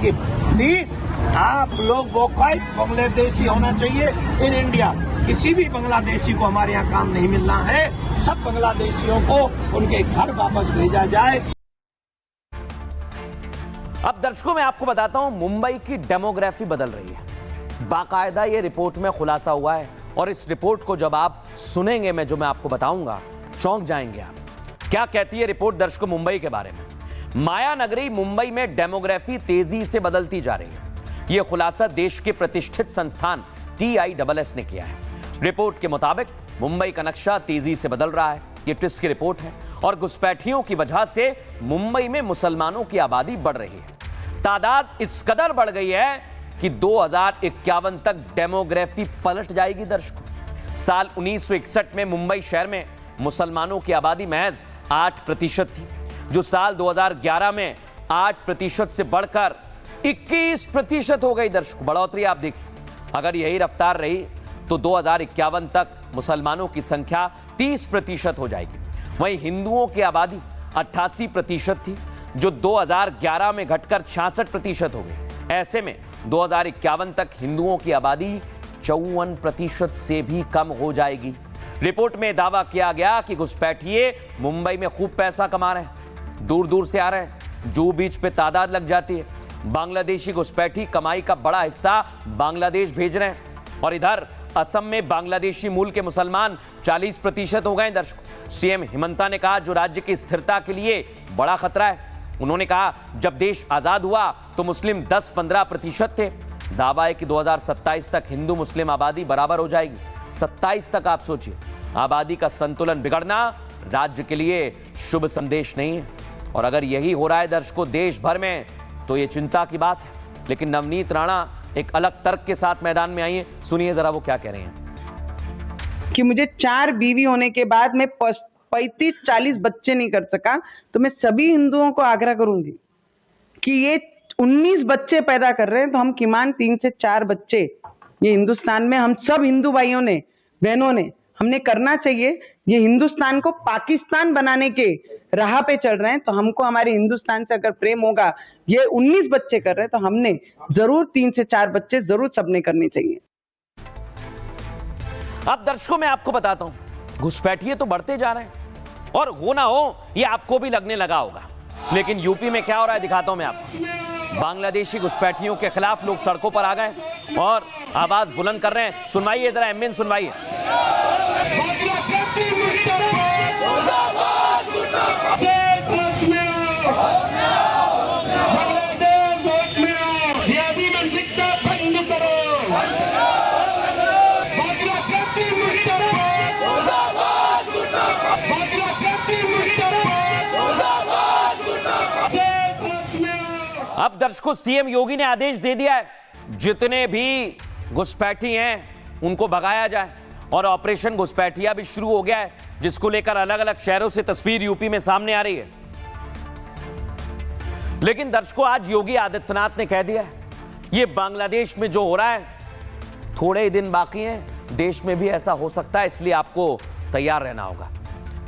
कि प्लीज आप लोग वोकल बांग्लादेशी होना चाहिए इन इंडिया। किसी भी बांग्लादेशी को हमारे यहाँ काम नहीं मिलना है। सब बांग्लादेशियों को उनके घर वापस भेजा जाए। अब दर्शकों मैं आपको बताता हूं, मुंबई की डेमोग्राफी बदल रही है। बाकायदा ये रिपोर्ट में खुलासा हुआ है, और इस रिपोर्ट को जब आप सुनेंगे मैं आपको बताऊंगा, चौंक जाएंगे आप। क्या कहती है रिपोर्ट दर्शकों मुंबई के बारे में? माया नगरी मुंबई में डेमोग्राफी तेजी से बदलती जा रही है। यह खुलासा देश के प्रतिष्ठित संस्थान TISS ने किया है। रिपोर्ट के मुताबिक मुंबई का नक्शा तेजी से बदल रहा है। यह टिस की रिपोर्ट है, और घुसपैठियों की वजह से मुंबई में मुसलमानों की आबादी बढ़ रही है। तादाद इस कदर बढ़ गई है कि 2051 तक डेमोग्राफी पलट जाएगी। दर्शकों साल 1961 में मुंबई शहर में मुसलमानों की आबादी महज 8% थी, जो साल 2011 में 8% से बढ़कर 21% हो गई। दर्शकों बढ़ोतरी आप देखिए। अगर यही रफ्तार रही तो 2051 तक मुसलमानों की संख्या 30% हो जाएगी। वहीं हिंदुओं की आबादी 88% थी, जो 2011 में घटकर 66% हो गई। ऐसे में 2051 तक हिंदुओं की आबादी 54% से भी कम हो जाएगी। रिपोर्ट में दावा किया गया कि घुसपैठिए मुंबई में खूब पैसा कमा रहे हैं, दूर दूर से आ रहे हैं, जू बीच पे तादाद लग जाती है। बांग्लादेशी घुसपैठी कमाई का बड़ा हिस्सा बांग्लादेश भेज रहे हैं, और इधर असम में बांग्लादेशी मूल के मुसलमान 40% हो गए। दर्शकों सीएम हिमंता ने कहा जो राज्य की स्थिरता के लिए बड़ा खतरा है। उन्होंने कहा जब देश आजाद हुआ तो मुस्लिम 10-15% थे। दावा है कि 2027 तक हिंदू मुस्लिम आबादी बराबर हो जाएगी। 27 तक आप सोचिए, आबादी का संतुलन बिगड़ना राज्य के लिए शुभ संदेश नहीं है। और अगर यही हो रहा है दर्शकों देश भर में, तो ये चिंता की बात है। लेकिन नवनीत राणा एक अलग तर्क के साथ मैदान में आई है। सुनिए जरा वो क्या कह रहे हैं। कि मुझे 4 बीवी होने के बाद मैं 35-40 बच्चे नहीं कर सका, तो मैं सभी हिंदुओं को आग्रह करूंगी कि ये 19 बच्चे पैदा कर रहे हैं, तो हम किमान 3 से 4 बच्चे ये हिंदुस्तान में हम सब हिंदू भाइयों ने, बहनों ने, हमने करना चाहिए। ये हिंदुस्तान को पाकिस्तान बनाने के राह पे चल रहे हैं, तो हमको हमारे हिंदुस्तान से अगर प्रेम होगा, ये 19 बच्चे कर रहे हैं, तो हमने जरूर 3 से 4 बच्चे जरूर सबने करने चाहिए। अब दर्शकों मैं आपको बताता हूं, घुसपैठिए तो बढ़ते जा रहे हैं, और हो ना हो ये आपको भी लगने लगा होगा। लेकिन यूपी में क्या हो रहा है दिखाता हूं मैं आपको। बांग्लादेशी घुसपैठियों के खिलाफ लोग सड़कों पर आ गए और आवाज बुलंद कर रहे हैं। सुनवाइए जरा एमएन, सुनवाइए। अब दर्शकों सीएम योगी ने आदेश दे दिया है, जितने भी घुसपैठी हैं उनको भगाया जाए, और ऑपरेशन घुसपैठिया भी शुरू हो गया है, जिसको लेकर अलग अलग शहरों से तस्वीर यूपी में सामने आ रही है। लेकिन दर्शकों आज योगी आदित्यनाथ ने कह दिया है ये बांग्लादेश में जो हो रहा है थोड़े ही दिन बाकी हैं, देश में भी ऐसा हो सकता है, इसलिए आपको तैयार रहना होगा,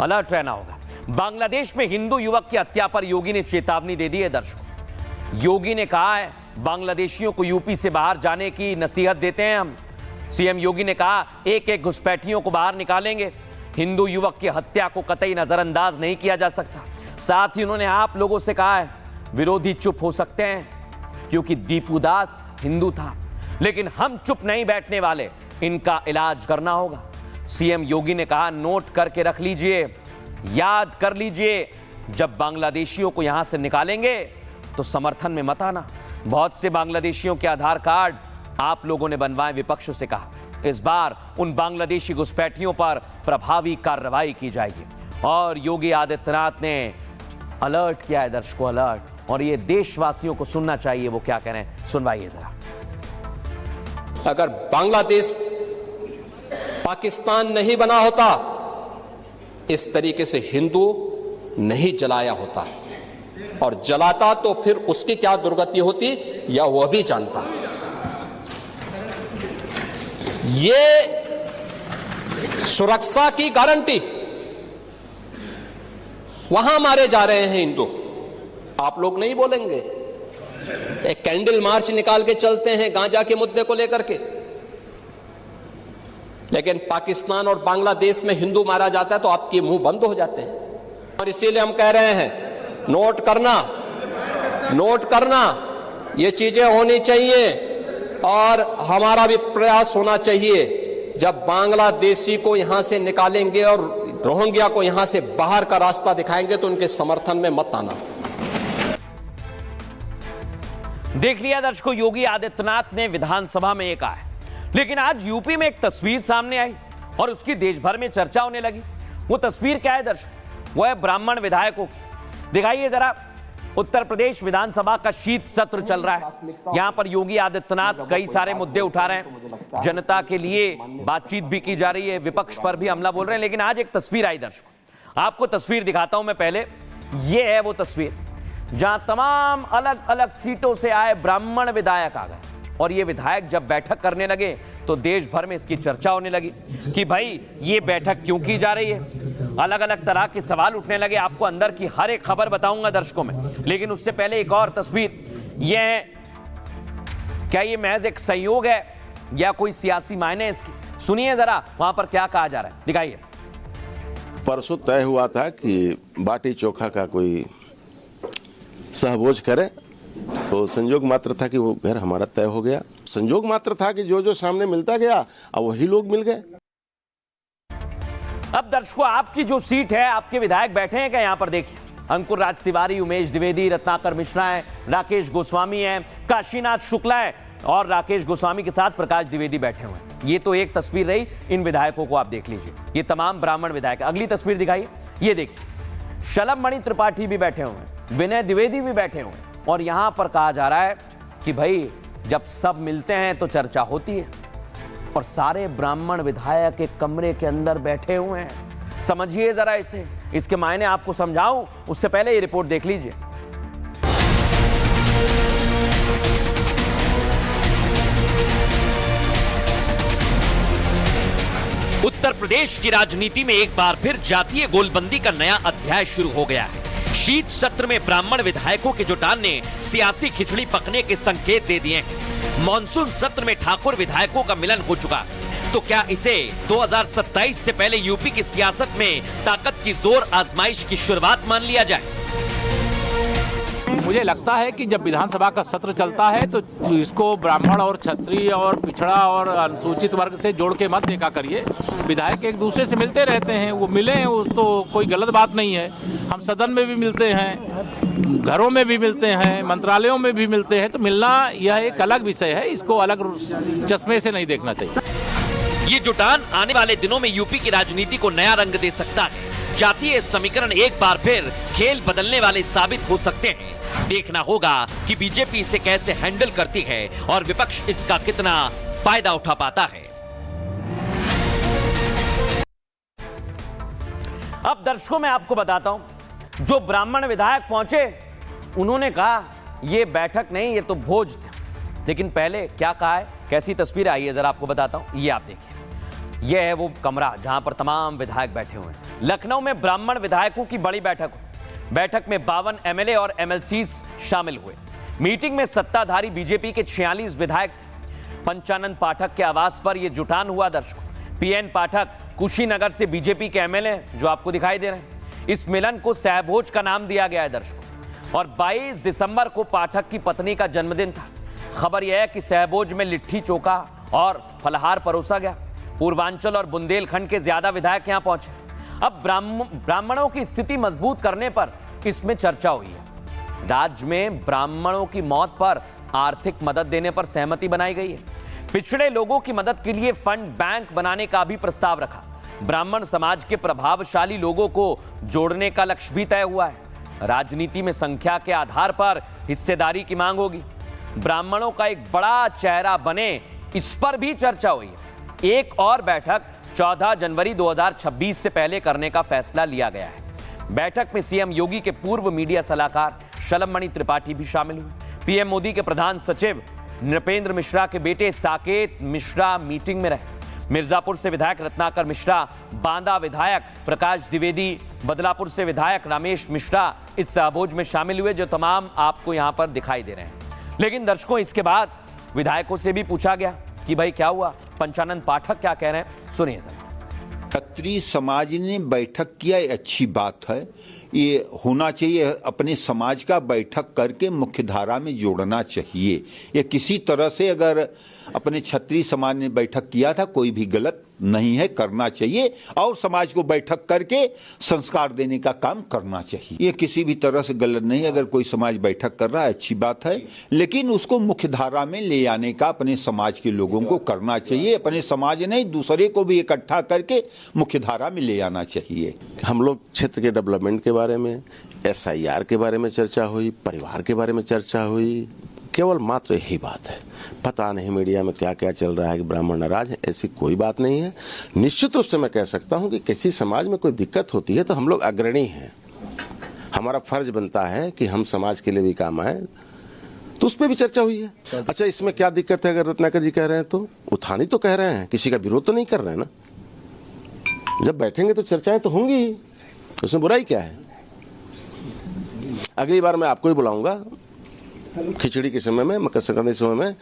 अलर्ट रहना होगा। बांग्लादेश में हिंदू युवक की हत्या पर योगी ने चेतावनी दे दी है। दर्शकों योगी ने कहा है बांग्लादेशियों को यूपी से बाहर जाने की नसीहत देते हैं हम, सीएम योगी ने कहा एक एक घुसपैठियों को बाहर निकालेंगे, हिंदू युवक की हत्या को कतई नजरअंदाज नहीं किया जा सकता। साथ ही उन्होंने आप लोगों से कहा है विरोधी चुप हो सकते हैं क्योंकि दीपू दास हिंदू था, लेकिन हम चुप नहीं बैठने वाले, इनका इलाज करना होगा। सीएम योगी ने कहा नोट करके रख लीजिए, याद कर लीजिए, जब बांग्लादेशियों को यहां से निकालेंगे तो समर्थन में मत आना। बहुत से बांग्लादेशियों के आधार कार्ड आप लोगों ने बनवाए, विपक्ष से कहा इस बार उन बांग्लादेशी घुसपैठियों पर प्रभावी कार्रवाई की जाएगी। और योगी आदित्यनाथ ने अलर्ट किया है, दर्शकों अलर्ट, और ये देशवासियों को सुनना चाहिए वो क्या कह रहे हैं, सुनवाइए जरा। अगर बांग्लादेश पाकिस्तान नहीं बना होता, इस तरीके से हिंदू नहीं जलाया होता, और जलाता तो फिर उसकी क्या दुर्गति होती या वह भी जानता। ये सुरक्षा की गारंटी, वहां मारे जा रहे हैं हिंदू, आप लोग नहीं बोलेंगे। एक कैंडल मार्च निकाल के चलते हैं गांजा के मुद्दे को लेकर के, लेकिन पाकिस्तान और बांग्लादेश में हिंदू मारा जाता है तो आपके मुंह बंद हो जाते हैं। और इसीलिए हम कह रहे हैं नोट करना, ये चीजें होनी चाहिए, और हमारा भी प्रयास होना चाहिए। जब बांग्लादेशी को यहां से निकालेंगे और रोहिंग्या को यहां से बाहर का रास्ता दिखाएंगे तो उनके समर्थन में मत आना। देख लिया दर्शकों, योगी आदित्यनाथ ने विधानसभा में ये कहा है, लेकिन आज यूपी में एक तस्वीर सामने आई और उसकी देश भर में चर्चा होने लगी। वो तस्वीर क्या है दर्शकों? वो है ब्राह्मण विधायकों की। दिखाइए जरा, उत्तर प्रदेश विधानसभा का शीत सत्र चल रहा है। यहां पर योगी आदित्यनाथ कई सारे मुद्दे उठा रहे हैं, जनता के लिए बातचीत भी की जा रही है, विपक्ष पर भी हमला बोल रहे हैं। लेकिन आज एक तस्वीर आई दर्शकों, आपको तस्वीर दिखाता हूं मैं पहले। ये है वो तस्वीर जहां तमाम अलग अलग सीटों से आए ब्राह्मण विधायक आ गए, और ये विधायक जब बैठक करने लगे तो देश भर में इसकी चर्चा होने लगी कि भाई ये बैठक क्यों की जा रही है। अलग अलग तरह के सवाल उठने लगे। आपको अंदर की हर एक खबर बताऊंगा दर्शकों में, लेकिन उससे पहले एक और तस्वीर। ये क्या ये महज एक संयोग है या कोई सियासी मायने इसकी? सुनिए जरा वहां पर क्या कहा जा रहा है, दिखाइए। परसों तय हुआ था कि बाटी चोखा का कोई सहभोज करे, तो संजोग मात्र था कि वो घर हमारा तय हो गया। संजोग मात्र था कि जो जो सामने मिलता गया अब वही लोग मिल गए। अब दर्शकों, आपकी जो सीट है, आपके विधायक बैठे हैं क्या? यहां पर देखिए, अंकुर राज तिवारी, उमेश द्विवेदी, रत्नाकर मिश्रा है, राकेश गोस्वामी है, काशीनाथ शुक्ला है, और राकेश गोस्वामी के साथ प्रकाश द्विवेदी बैठे हुए हैं। ये तो एक तस्वीर रही। इन विधायकों को आप देख लीजिए, ये तमाम ब्राह्मण विधायक। अगली तस्वीर दिखाइए, ये देखिए, शलभ मणि त्रिपाठी भी बैठे हुए हैं, विनय द्विवेदी भी बैठे हुए हैं, और यहां पर कहा जा रहा है कि भाई जब सब मिलते हैं तो चर्चा होती है, और सारे ब्राह्मण विधायक एक कमरे के अंदर बैठे हुए हैं। समझिए जरा इसे, इसके मायने आपको समझाऊं उससे पहले ये रिपोर्ट देख लीजिए। उत्तर प्रदेश की राजनीति में एक बार फिर जातीय गोलबंदी का नया अध्याय शुरू हो गया है। शीत सत्र में ब्राह्मण विधायकों के जुटान ने सियासी खिचड़ी पकने के संकेत दे दिए हैं। मॉनसून सत्र में ठाकुर विधायकों का मिलन हो चुका, तो क्या इसे 2027 से पहले यूपी की सियासत में ताकत की जोर आजमाइश की शुरुआत मान लिया जाए? मुझे लगता है कि जब विधानसभा का सत्र चलता है तो इसको ब्राह्मण और क्षत्रिय और पिछड़ा और अनुसूचित वर्ग से जोड़ के मत देखा करिए। विधायक एक दूसरे से मिलते रहते हैं, वो मिले हैं, उस तो कोई गलत बात नहीं है। हम सदन में भी मिलते हैं, घरों में भी मिलते हैं, मंत्रालयों में भी मिलते हैं, तो मिलना यह एक अलग विषय है, इसको अलग चश्मे से नहीं देखना चाहिए। ये जुटान आने वाले दिनों में यूपी की राजनीति को नया रंग दे सकता है। जातीय समीकरण एक बार फिर खेल बदलने वाले साबित हो सकते हैं। देखना होगा कि बीजेपी इसे कैसे हैंडल करती है और विपक्ष इसका कितना फायदा उठा पाता है। अब दर्शकों मैं आपको बताता हूं, जो ब्राह्मण विधायक पहुंचे उन्होंने कहा यह बैठक नहीं, ये तो भोज था। लेकिन पहले क्या कहा है, कैसी तस्वीर आई है जरा आपको बताता हूं। ये आप देखिए, यह है वो कमरा जहां पर तमाम विधायक बैठे हुए हैं। लखनऊ में ब्राह्मण विधायकों की बड़ी बैठक हुई। बैठक में 52 एमएलए और एमएलसीज शामिल हुए। मीटिंग में सत्ताधारी बीजेपी के 46 विधायक थे। पंचानन पाठक के आवास पर यह जुटान हुआ। दर्शकों, पीएन पाठक कुशीनगर से बीजेपी के एमएलए जो आपको दिखाई दे रहे हैं। इस मिलन को सहभोज का नाम दिया गया है दर्शकों। और 22 दिसंबर को पाठक की पत्नी का जन्मदिन था। खबर यह है कि सहभोज में लिट्टी चोखा और फलहार परोसा गया। पूर्वांचल और बुंदेलखंड के ज्यादा विधायक यहां पहुंचे। अब ब्राह्मणों की स्थिति मजबूत करने पर इसमें चर्चा हुई है। राज्य में ब्राह्मणों की मौत पर आर्थिक मदद देने पर सहमति बनाई गई है। पिछड़े लोगों की मदद के लिए फंड बैंक बनाने का भी प्रस्ताव रखा। ब्राह्मण समाज के प्रभावशाली लोगों को जोड़ने का लक्ष्य भी तय हुआ है। राजनीति में संख्या के आधार पर हिस्सेदारी की मांग होगी। ब्राह्मणों का एक बड़ा चेहरा बने, इस पर भी चर्चा हुई है। एक और बैठक 14 जनवरी 2026 से पहले करने का फैसला लिया गया है। बैठक में सीएम योगी के पूर्व मीडिया सलाहकार शलभमणि त्रिपाठी भी शामिल हुए। पीएम मोदी के प्रधान सचिव नृपेंद्र मिश्रा के बेटे साकेत मिश्रा मीटिंग में रहे। मिर्जापुर से विधायक रत्नाकर मिश्रा, बांदा विधायक प्रकाश द्विवेदी, बदलापुर से विधायक रामेश मिश्रा इस सहभोज में शामिल हुए, जो तमाम आपको यहां पर दिखाई दे रहे हैं। लेकिन दर्शकों, इसके बाद विधायकों से भी पूछा गया कि भाई क्या हुआ, पंचानन पाठक क्या कह रहे हैं, सुनिए सर। क्षत्रिय समाज ने बैठक किया, ये अच्छी बात है। ये होना चाहिए, अपने समाज का बैठक करके मुख्यधारा में जोड़ना चाहिए। ये किसी तरह से अगर अपने क्षत्रिय समाज ने बैठक किया था, कोई भी गलत नहीं है, करना चाहिए और समाज को बैठक करके संस्कार देने का काम करना चाहिए। ये किसी भी तरह से गलत नहीं है। अगर कोई समाज बैठक कर रहा है, अच्छी बात है, लेकिन उसको मुख्यधारा में ले आने का अपने समाज के लोगों को करना चाहिए। अपने समाज नहीं, दूसरे को भी इकट्ठा करके मुख्यधारा में ले आना चाहिए। हम लोग क्षेत्र के डेवलपमेंट के बारे में, SIR के बारे में चर्चा हुई, परिवार के बारे में चर्चा हुई। केवल मात्र यही बात है। पता नहीं मीडिया में क्या क्या चल रहा है कि ब्राह्मण नाराज है, ऐसी कोई बात नहीं है। निश्चित रूप से मैं कह सकता हूं कि किसी समाज में कोई दिक्कत होती है तो हम लोग अग्रणी हैं। हमारा फर्ज बनता है कि हम समाज के लिए भी काम आए, तो उस पर भी चर्चा हुई है। अच्छा, इसमें क्या दिक्कत है? अगर रत्नाकर जी कह रहे हैं तो उठानी तो कह रहे हैं, किसी का विरोध तो नहीं कर रहे हैं ना। जब बैठेंगे तो चर्चाएं तो होंगी ही, उसमें बुराई क्या है। अगली बार मैं आपको ही बुलाऊंगा, खिचड़ी के समय में, मकर संक्रांति के समय में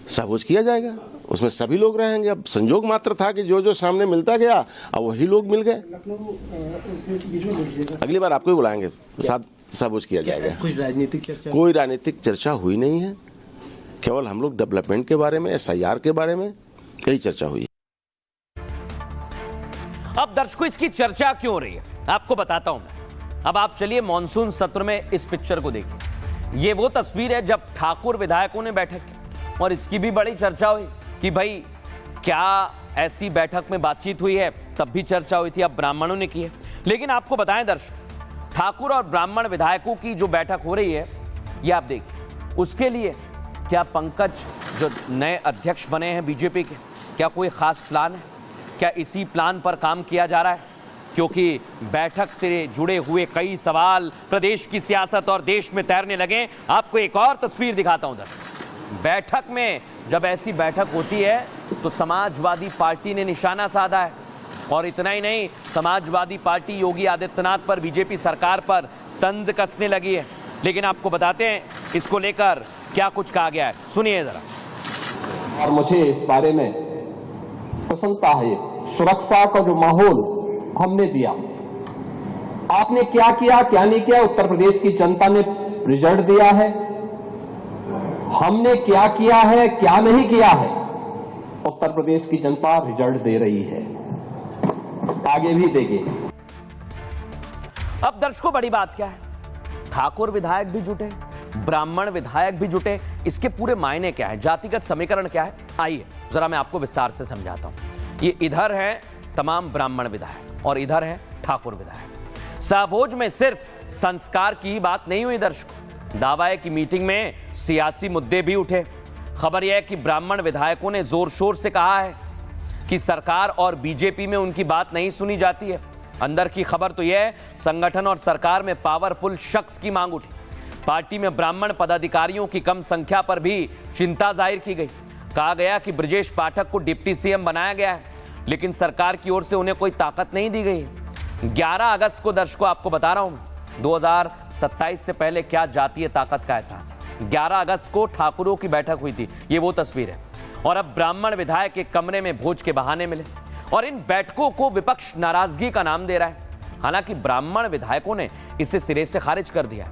सहभोज किया जाएगा, उसमें सभी लोग रहेंगे। अब संजोग मात्र था कि जो जो सामने मिलता गया अब वही लोग मिल गए। अगली बार आपको ही बुलाएंगे, साथ सहभोज किया जाएगा। कोई राजनीतिक चर्चा हुई नहीं है, केवल हम लोग डेवलपमेंट के बारे में, SIR के बारे में यही चर्चा हुई। अब दर्शकों, इसकी चर्चा क्यों हो रही है आपको बताता हूं मैं। अब आप चलिए मॉनसून सत्र में इस पिक्चर को देखिए। ये वो तस्वीर है जब ठाकुर विधायकों ने बैठक की, और इसकी भी बड़ी चर्चा हुई कि भाई क्या ऐसी बैठक में बातचीत हुई है, तब भी चर्चा हुई थी, अब ब्राह्मणों ने की है। लेकिन आपको बताएं दर्शक, ठाकुर और ब्राह्मण विधायकों की जो बैठक हो रही है, ये आप देखिए। उसके लिए क्या पंकज जो नए अध्यक्ष बने हैं बीजेपी के, क्या कोई खास प्लान है? क्या इसी प्लान पर काम किया जा रहा है? क्योंकि बैठक से जुड़े हुए कई सवाल प्रदेश की सियासत और देश में तैरने लगे। आपको एक और तस्वीर दिखाता हूं। बैठक में जब ऐसी बैठक होती है तो समाजवादी पार्टी ने निशाना साधा है, और इतना ही नहीं, समाजवादी पार्टी योगी आदित्यनाथ पर, बीजेपी सरकार पर तंज कसने लगी है। लेकिन आपको बताते हैं इसको लेकर क्या कुछ कहा गया है, सुनिए जरा। और मुझे इस बारे में प्रसन्नता है, सुरक्षा का जो माहौल हमने दिया, आपने क्या किया क्या नहीं किया, उत्तर प्रदेश की जनता ने रिजल्ट दिया है। हमने क्या किया है क्या नहीं किया है, उत्तर प्रदेश की जनता रिजल्ट दे रही है, आगे भी देगी। अब दर्शकों, बड़ी बात क्या है, ठाकुर विधायक भी जुटे, ब्राह्मण विधायक भी जुटे, इसके पूरे मायने क्या है, जातिगत समीकरण क्या है, आइए जरा मैं आपको विस्तार से समझाता हूं। ये इधर है तमाम ब्राह्मण विधायक और इधर है ठाकुर विधायक। सहभोज में सिर्फ संस्कार की बात नहीं हुई दर्शकों, दावा है कि मीटिंग में सियासी मुद्दे भी उठे। खबर यह है कि ब्राह्मण विधायकों ने जोर शोर से कहा है कि सरकार और बीजेपी में उनकी बात नहीं सुनी जाती है। अंदर की खबर तो यह है, संगठन और सरकार में पावरफुल शख्स की मांग उठी। पार्टी में ब्राह्मण पदाधिकारियों की कम संख्या पर भी चिंता जाहिर की गई। कहा गया कि ब्रजेश पाठक को डिप्टी सीएम बनाया गया है, लेकिन सरकार की ओर से उन्हें कोई ताकत नहीं दी गई। 11 अगस्त को दर्शकों आपको बता रहा हूं, 2027 से पहले क्या जातीय ताकत का एहसास है। 11 अगस्त को ठाकुरों की बैठक हुई थी, ये वो तस्वीर है। और अब ब्राह्मण विधायक एक कमरे में भोज के बहाने मिले और इन बैठकों को विपक्ष नाराजगी का नाम दे रहा है। हालांकि ब्राह्मण विधायकों ने इसे सिरे से खारिज कर दिया,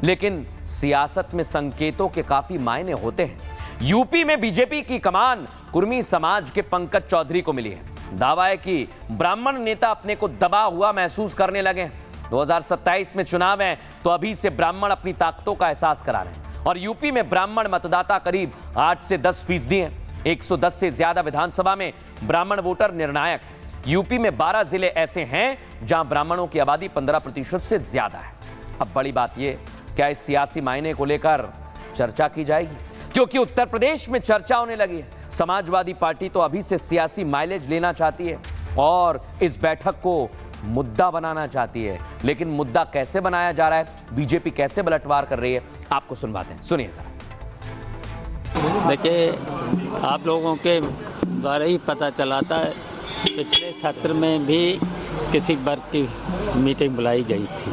लेकिन सियासत में संकेतों के काफी मायने होते हैं। यूपी में बीजेपी की कमान कुर्मी समाज के पंकज चौधरी को मिली है। दावा है कि ब्राह्मण नेता अपने को दबा हुआ महसूस करने लगे हैं। 2027 में चुनाव है तो अभी से ब्राह्मण अपनी ताकतों का एहसास करा रहे हैं और यूपी में ब्राह्मण मतदाता करीब 8 से 10% हैं। 110 से ज्यादा विधानसभा में ब्राह्मण वोटर निर्णायक है। यूपी में 12 जिले ऐसे हैं जहां ब्राह्मणों की आबादी 15% से ज्यादा है। अब बड़ी बात यह, क्या इस सियासी मायने को लेकर चर्चा की जाएगी? क्योंकि उत्तर प्रदेश में चर्चा होने लगी है। समाजवादी पार्टी तो अभी से सियासी माइलेज लेना चाहती है और इस बैठक को मुद्दा बनाना चाहती है। लेकिन मुद्दा कैसे बनाया जा रहा है, बीजेपी कैसे पलटवार कर रही है, आपको सुनवाते हैं, सुनिए जरा। देखिए, आप लोगों के द्वारा ही पता चलाता है, पिछले सत्र में भी किसी वर्ग की मीटिंग बुलाई गई थी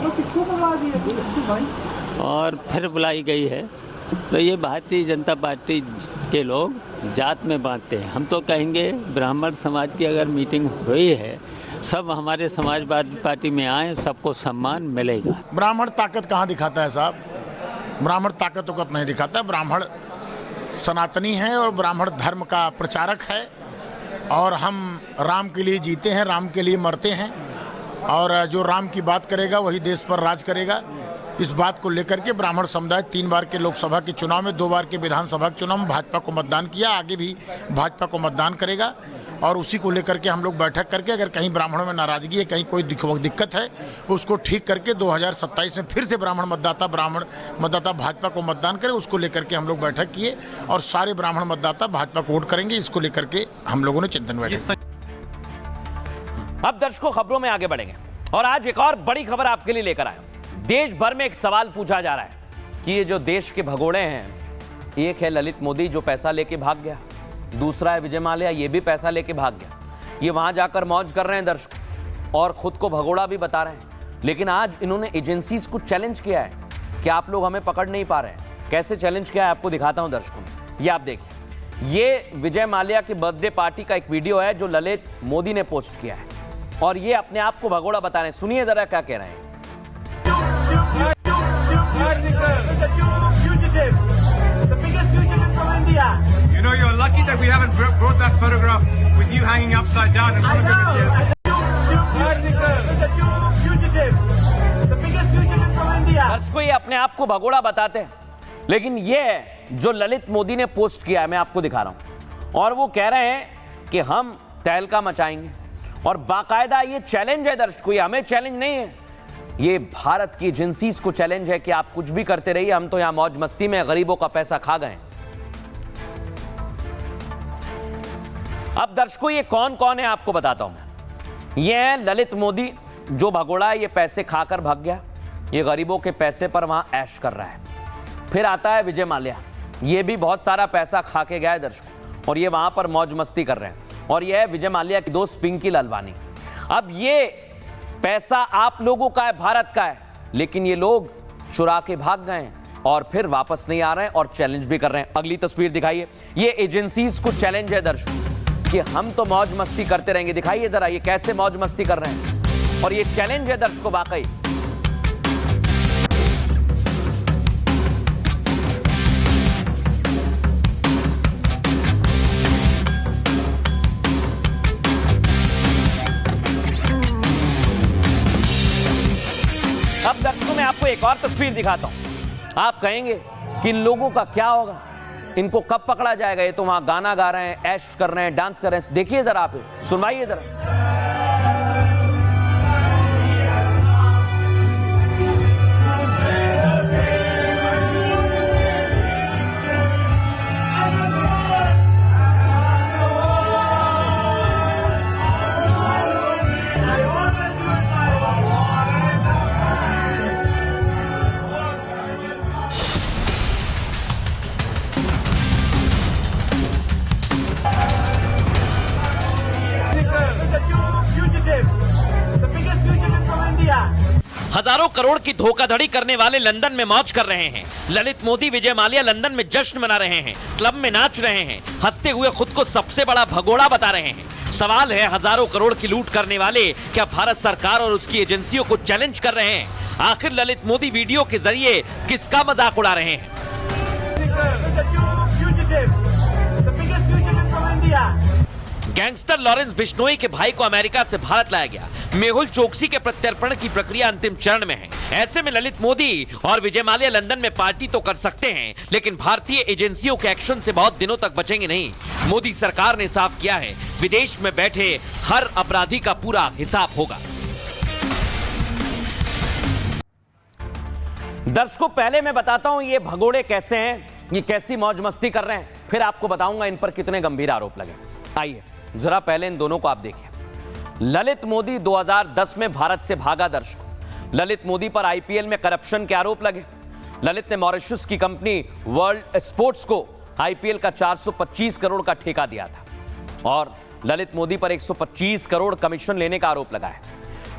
और फिर बुलाई गई है। तो ये भारतीय जनता पार्टी के लोग जात में बांटते हैं। हम तो कहेंगे ब्राह्मण समाज की अगर मीटिंग हुई है, सब हमारे समाजवादी पार्टी में आए, सबको सम्मान मिलेगा। ब्राह्मण ताकत कहाँ दिखाता है साहब? ब्राह्मण ताकत नहीं दिखाता। ब्राह्मण सनातनी है और ब्राह्मण धर्म का प्रचारक है और हम राम के लिए जीते हैं, राम के लिए मरते हैं और जो राम की बात करेगा वही देश पर राज करेगा। इस बात को लेकर के ब्राह्मण समुदाय 3 बार के लोकसभा के चुनाव में, 2 बार के विधानसभा के चुनाव में भाजपा को मतदान किया, आगे भी भाजपा को मतदान करेगा और उसी को लेकर के हम लोग बैठक करके अगर कहीं ब्राह्मणों में नाराजगी है, कहीं कोई दिक्कत है, उसको ठीक करके 2027 में फिर से ब्राह्मण मतदाता भाजपा को मतदान करे, उसको लेकर के हम लोग बैठक किए और सारे ब्राह्मण मतदाता भाजपा को वोट करेंगे। इसको लेकर के हम लोगों ने चिंतन बैठक। अब दर्शकों, खबरों में आगे बढ़ेंगे और आज एक और बड़ी खबर आपके लिए लेकर आया। देश भर में एक सवाल पूछा जा रहा है कि ये जो देश के भगोड़े हैं, एक है ललित मोदी जो पैसा लेके भाग गया, दूसरा है विजय माल्या, ये भी पैसा लेके भाग गया। ये वहां जाकर मौज कर रहे हैं दर्शकों और खुद को भगोड़ा भी बता रहे हैं। लेकिन आज इन्होंने एजेंसीज को चैलेंज किया है कि आप लोग हमें पकड़ नहीं पा रहे हैं। कैसे चैलेंज किया है आपको दिखाता हूं दर्शकों। ये आप देखिए, ये विजय माल्या की बर्थडे पार्टी का एक वीडियो है जो ललित मोदी ने पोस्ट किया है और ये अपने आप को भगोड़ा बता रहे हैं। सुनिए जरा क्या कह रहे हैं। You know, you're lucky that we haven't brought that photograph with you hanging upside down in front of him yet. दर्शकों, ये अपने आप को भगोड़ा बताते हैं, लेकिन ये जो ललित मोदी ने पोस्ट किया है मैं आपको दिखा रहा हूं और वो कह रहे हैं कि हम तहलका मचाएंगे और बाकायदा ये चैलेंज है दर्शकों। ये हमें चैलेंज नहीं है, ये भारत की एजेंसीज को चैलेंज है कि आप कुछ भी करते रहिए, हम तो यहां मौज मस्ती में गरीबों का पैसा खा गए। अब दर्शकों, ये कौन कौन है आपको बताता हूं मैं। ये है ललित मोदी जो भगोड़ा है, ये पैसे खाकर भाग गया, ये गरीबों के पैसे पर वहां ऐश कर रहा है। फिर आता है विजय माल्या, ये भी बहुत सारा पैसा खा के गया है दर्शकों और ये वहां पर मौज मस्ती कर रहे हैं। और ये है विजय माल्या की दोस्त पिंकी लालवानी। अब ये पैसा आप लोगों का है, भारत का है, लेकिन ये लोग चुरा के भाग गए हैं और फिर वापस नहीं आ रहे हैं और चैलेंज भी कर रहे हैं। अगली तस्वीर दिखाइए। ये एजेंसीज को चैलेंज है दर्शकों कि हम तो मौज मस्ती करते रहेंगे। दिखाइए जरा ये कैसे मौज मस्ती कर रहे हैं और ये चैलेंज है दर्शकों वाकई। अब दर्शकों मैं आपको एक और तस्वीर दिखाता हूं। आप कहेंगे कि इन लोगों का क्या होगा, इनको कब पकड़ा जाएगा? ये तो वहां गाना गा रहे हैं, ऐश कर रहे हैं, डांस कर रहे हैं। देखिए जरा, आप सुनवाइए जरा। हजारों करोड़ की धोखाधड़ी करने वाले लंदन में मौज कर रहे हैं। ललित मोदी, विजय माल्या लंदन में जश्न मना रहे हैं, क्लब में नाच रहे हैं, हंसते हुए खुद को सबसे बड़ा भगोड़ा बता रहे हैं। सवाल है, हजारों करोड़ की लूट करने वाले क्या भारत सरकार और उसकी एजेंसियों को चैलेंज कर रहे हैं? आखिर ललित मोदी वीडियो के जरिए किसका मजाक उड़ा रहे हैं? गैंगस्टर लॉरेंस बिश्नोई के भाई को अमेरिका से भारत लाया गया। मेहुल चोकसी के प्रत्यर्पण की प्रक्रिया अंतिम चरण में है। ऐसे में ललित मोदी और विजय माल्या लंदन में पार्टी तो कर सकते हैं, लेकिन भारतीय एजेंसियों के एक्शन से बहुत दिनों तक बचेंगे नहीं। मोदी सरकार ने साफ किया है, विदेश में बैठे हर अपराधी का पूरा हिसाब होगा। दर्शकों, पहले मैं बताता हूं ये भगोड़े कैसे हैं, ये कैसी मौज मस्ती कर रहे हैं, फिर आपको बताऊंगा इन पर कितने गंभीर आरोप लगे। आइए जरा पहले इन दोनों को आप देखिए। ललित मोदी 2010 में भारत से भागा। दर्शकों, ललित मोदी पर आईपीएल में करप्शन के आरोप लगे। ललित ने मॉरिशस की कंपनी वर्ल्ड स्पोर्ट्स को आईपीएल का 425 करोड़ का ठेका दिया था और ललित मोदी पर 125 करोड़ कमीशन लेने का आरोप लगा है।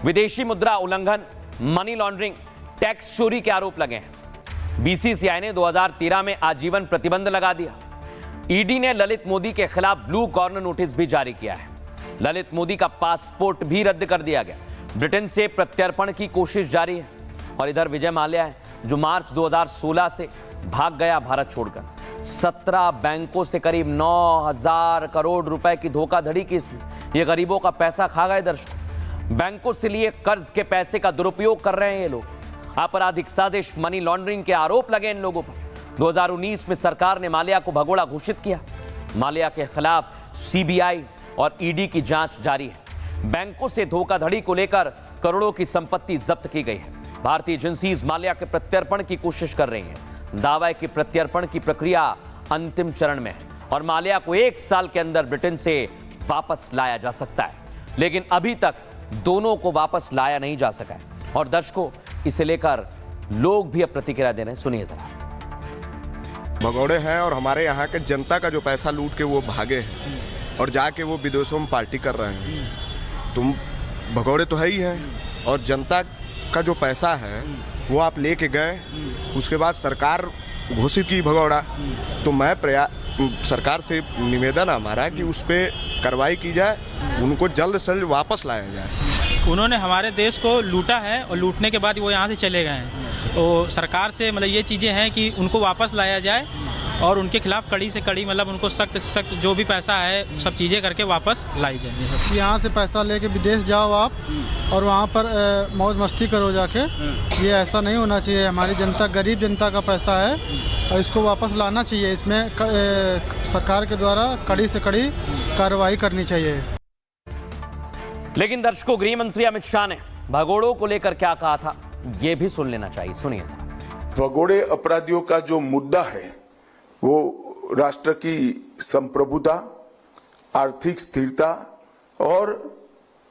विदेशी मुद्रा उल्लंघन, मनी लॉन्ड्रिंग, टैक्स चोरी के आरोप लगे हैं। बीसीसीआई ने 2013 में आजीवन प्रतिबंध लगा दिया। ईडी ने ललित मोदी के खिलाफ ब्लू कॉर्नर नोटिस भी जारी किया है। ललित मोदी का पासपोर्ट भी रद्द कर दिया गया। ब्रिटेन से प्रत्यर्पण की कोशिश जारी है। और इधर विजय माल्या है, जो मार्च 2016 से भाग गया भारत छोड़कर। 17 बैंकों से करीब 9,000 करोड़ रुपए की धोखाधड़ी की इसमें। ये गरीबों का पैसा खा गए। दर्शकों, बैंकों से लिए कर्ज के पैसे का दुरुपयोग कर रहे हैं ये लोग। आपराधिक साजिश, मनी लॉन्ड्रिंग के आरोप लगे इन लोगों पर। 2019 में सरकार ने माल्या को भगोड़ा घोषित किया। माल्या के खिलाफ सीबीआई और ईडी की जांच जारी है। बैंकों से धोखाधड़ी को लेकर करोड़ों की संपत्ति जब्त की गई है। भारतीय एजेंसीज माल्या के प्रत्यर्पण की कोशिश कर रही हैं। दावा की प्रत्यर्पण की प्रक्रिया अंतिम चरण में है और माल्या को 1 साल के अंदर ब्रिटेन से वापस लाया जा सकता है, लेकिन अभी तक दोनों को वापस लाया नहीं जा सका है। और दर्शकों, इसे लेकर लोग भी अब प्रतिक्रिया दे रहे हैं। सुनिए जरा। भगोड़े हैं और हमारे यहाँ के जनता का जो पैसा लूट के वो भागे हैं और जाके वो विदेशों में पार्टी कर रहे हैं। तुम भगोड़े तो है ही हैं और जनता का जो पैसा है वो आप लेके गए, उसके बाद सरकार घोषित की भगोड़ा। तो मैं सरकार से निवेदन हमारा कि उस पर कार्रवाई की जाए, उनको जल्द से जल्द वापस लाया जाए। उन्होंने हमारे देश को लूटा है और लूटने के बाद वो यहाँ से चले गए हैं। तो सरकार से मतलब ये चीज़ें हैं कि उनको वापस लाया जाए और उनके खिलाफ कड़ी से कड़ी, मतलब उनको सख्त से सख्त जो भी पैसा है सब चीज़ें करके वापस लाई जाए। यहाँ से पैसा लेके विदेश जाओ आप और वहाँ पर मौज मस्ती करो जाके, ये ऐसा नहीं होना चाहिए। हमारी जनता, गरीब जनता का पैसा है और इसको वापस लाना चाहिए। इसमें सरकार के द्वारा कड़ी से कड़ी कार्रवाई करनी चाहिए। लेकिन दर्शकों, गृह मंत्री अमित शाह ने भगोड़ों को लेकर क्या कहा था, ये भी सुन लेना चाहिए। सुनिए। भगोड़े अपराधियों का जो मुद्दा है वो राष्ट्र की संप्रभुता, आर्थिक स्थिरता और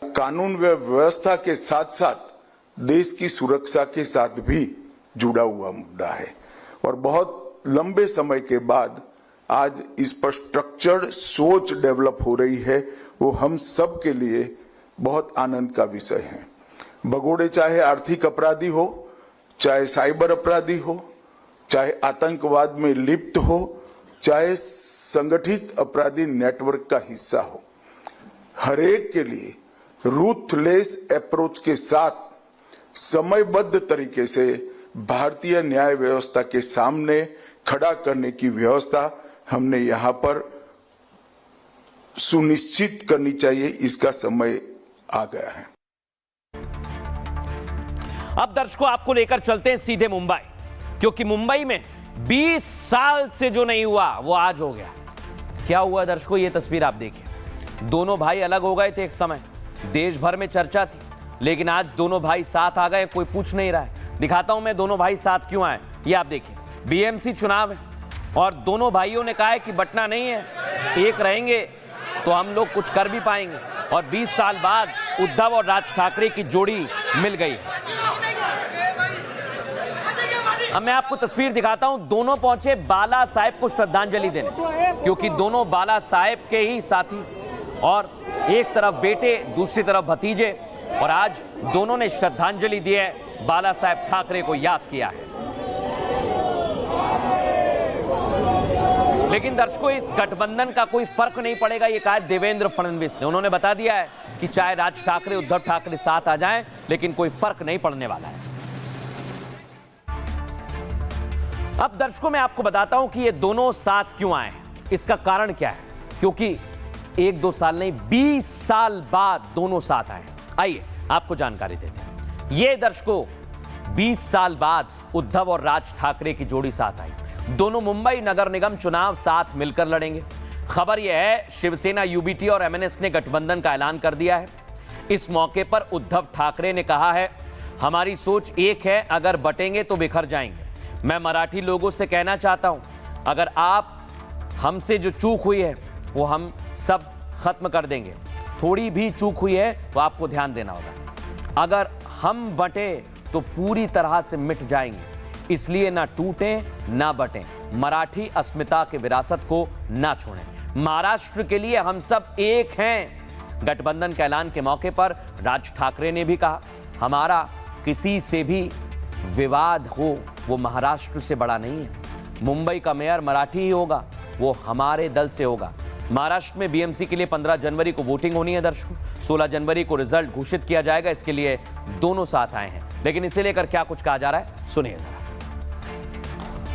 कानून व्यवस्था के साथ साथ देश की सुरक्षा के साथ भी जुड़ा हुआ मुद्दा है। और बहुत लंबे समय के बाद आज इस पर स्ट्रक्चर्ड सोच डेवलप हो रही है, वो हम सब के लिए बहुत आनंद का विषय है। भगोड़े चाहे आर्थिक अपराधी हो, चाहे साइबर अपराधी हो, चाहे आतंकवाद में लिप्त हो, चाहे संगठित अपराधी नेटवर्क का हिस्सा हो, हरेक के लिए रूथलेस अप्रोच के साथ समयबद्ध तरीके से भारतीय न्याय व्यवस्था के सामने खड़ा करने की व्यवस्था हमने यहाँ पर सुनिश्चित करनी चाहिए। इसका समय आ गया है। अब दर्शकों, आपको लेकर चलते हैं सीधे मुंबई, क्योंकि मुंबई में 20 साल से जो नहीं हुआ वो आज हो गया। क्या हुआ दर्शकों, ये तस्वीर आप देखिए। दोनों भाई अलग हो गए थे एक समय, देश भर में चर्चा थी, लेकिन आज दोनों भाई साथ आ गए, कोई पूछ नहीं रहा है। दिखाता हूं मैं दोनों भाई साथ क्यों आए, ये आप देखिए। बीएमसी चुनाव है और दोनों भाइयों ने कहा है कि बंटना नहीं है, एक रहेंगे तो हम लोग कुछ कर भी पाएंगे। और 20 साल बाद उद्धव और राज ठाकरे की जोड़ी मिल गई है। अब मैं आपको तस्वीर दिखाता हूं। दोनों पहुंचे बाला साहेब को श्रद्धांजलि देने, क्योंकि दोनों बाला साहेब के ही साथी, और एक तरफ बेटे दूसरी तरफ भतीजे। और आज दोनों ने श्रद्धांजलि दी है, बाला साहेब ठाकरे को याद किया है। लेकिन दर्शकों, इस गठबंधन का कोई फर्क नहीं पड़ेगा, ये कहा देवेंद्र फडणवीस ने। उन्होंने बता दिया है कि चाहे राज ठाकरे उद्धव ठाकरे साथ आ जाएं, लेकिन कोई फर्क नहीं पड़ने वाला है। अब दर्शकों, मैं आपको बताता हूं कि ये दोनों साथ क्यों आए हैं। इसका कारण क्या है? क्योंकि 1-2 साल नहीं, 20 साल बाद दोनों साथ आए। आइए आपको जानकारी देते हैं। ये दर्शकों, 20 साल बाद उद्धव और राज ठाकरे की जोड़ी साथ आई। दोनों मुंबई नगर निगम चुनाव साथ मिलकर लड़ेंगे। खबर यह है, शिवसेना, यूबीटी और एमएनएस ने गठबंधन का ऐलान कर दिया है। इस मौके पर उद्धव ठाकरे ने कहा है, हमारी सोच एक है, अगर बटेंगे तो बिखर जाएंगे। मैं मराठी लोगों से कहना चाहता हूं, अगर आप हमसे जो चूक हुई है वो हम सब खत्म कर देंगे। थोड़ी भी चूक हुई है तो आपको ध्यान देना होगा। अगर हम बटे तो पूरी तरह से मिट जाएंगे। इसलिए ना टूटें ना बटें, मराठी अस्मिता के विरासत को ना छोड़ें। महाराष्ट्र के लिए हम सब एक हैं। गठबंधन के ऐलान के मौके पर राज ठाकरे ने भी कहा, हमारा किसी से भी विवाद हो वो महाराष्ट्र से बड़ा नहीं है। मुंबई का मेयर मराठी ही होगा, वो हमारे दल से होगा। महाराष्ट्र में बीएमसी के लिए 15 जनवरी को वोटिंग होनी है दर्शकों। 16 जनवरी को रिजल्ट घोषित किया जाएगा। इसके लिए दोनों साथ आए हैं, लेकिन इसे लेकर क्या कुछ कहा जा रहा है, सुनिए जरा।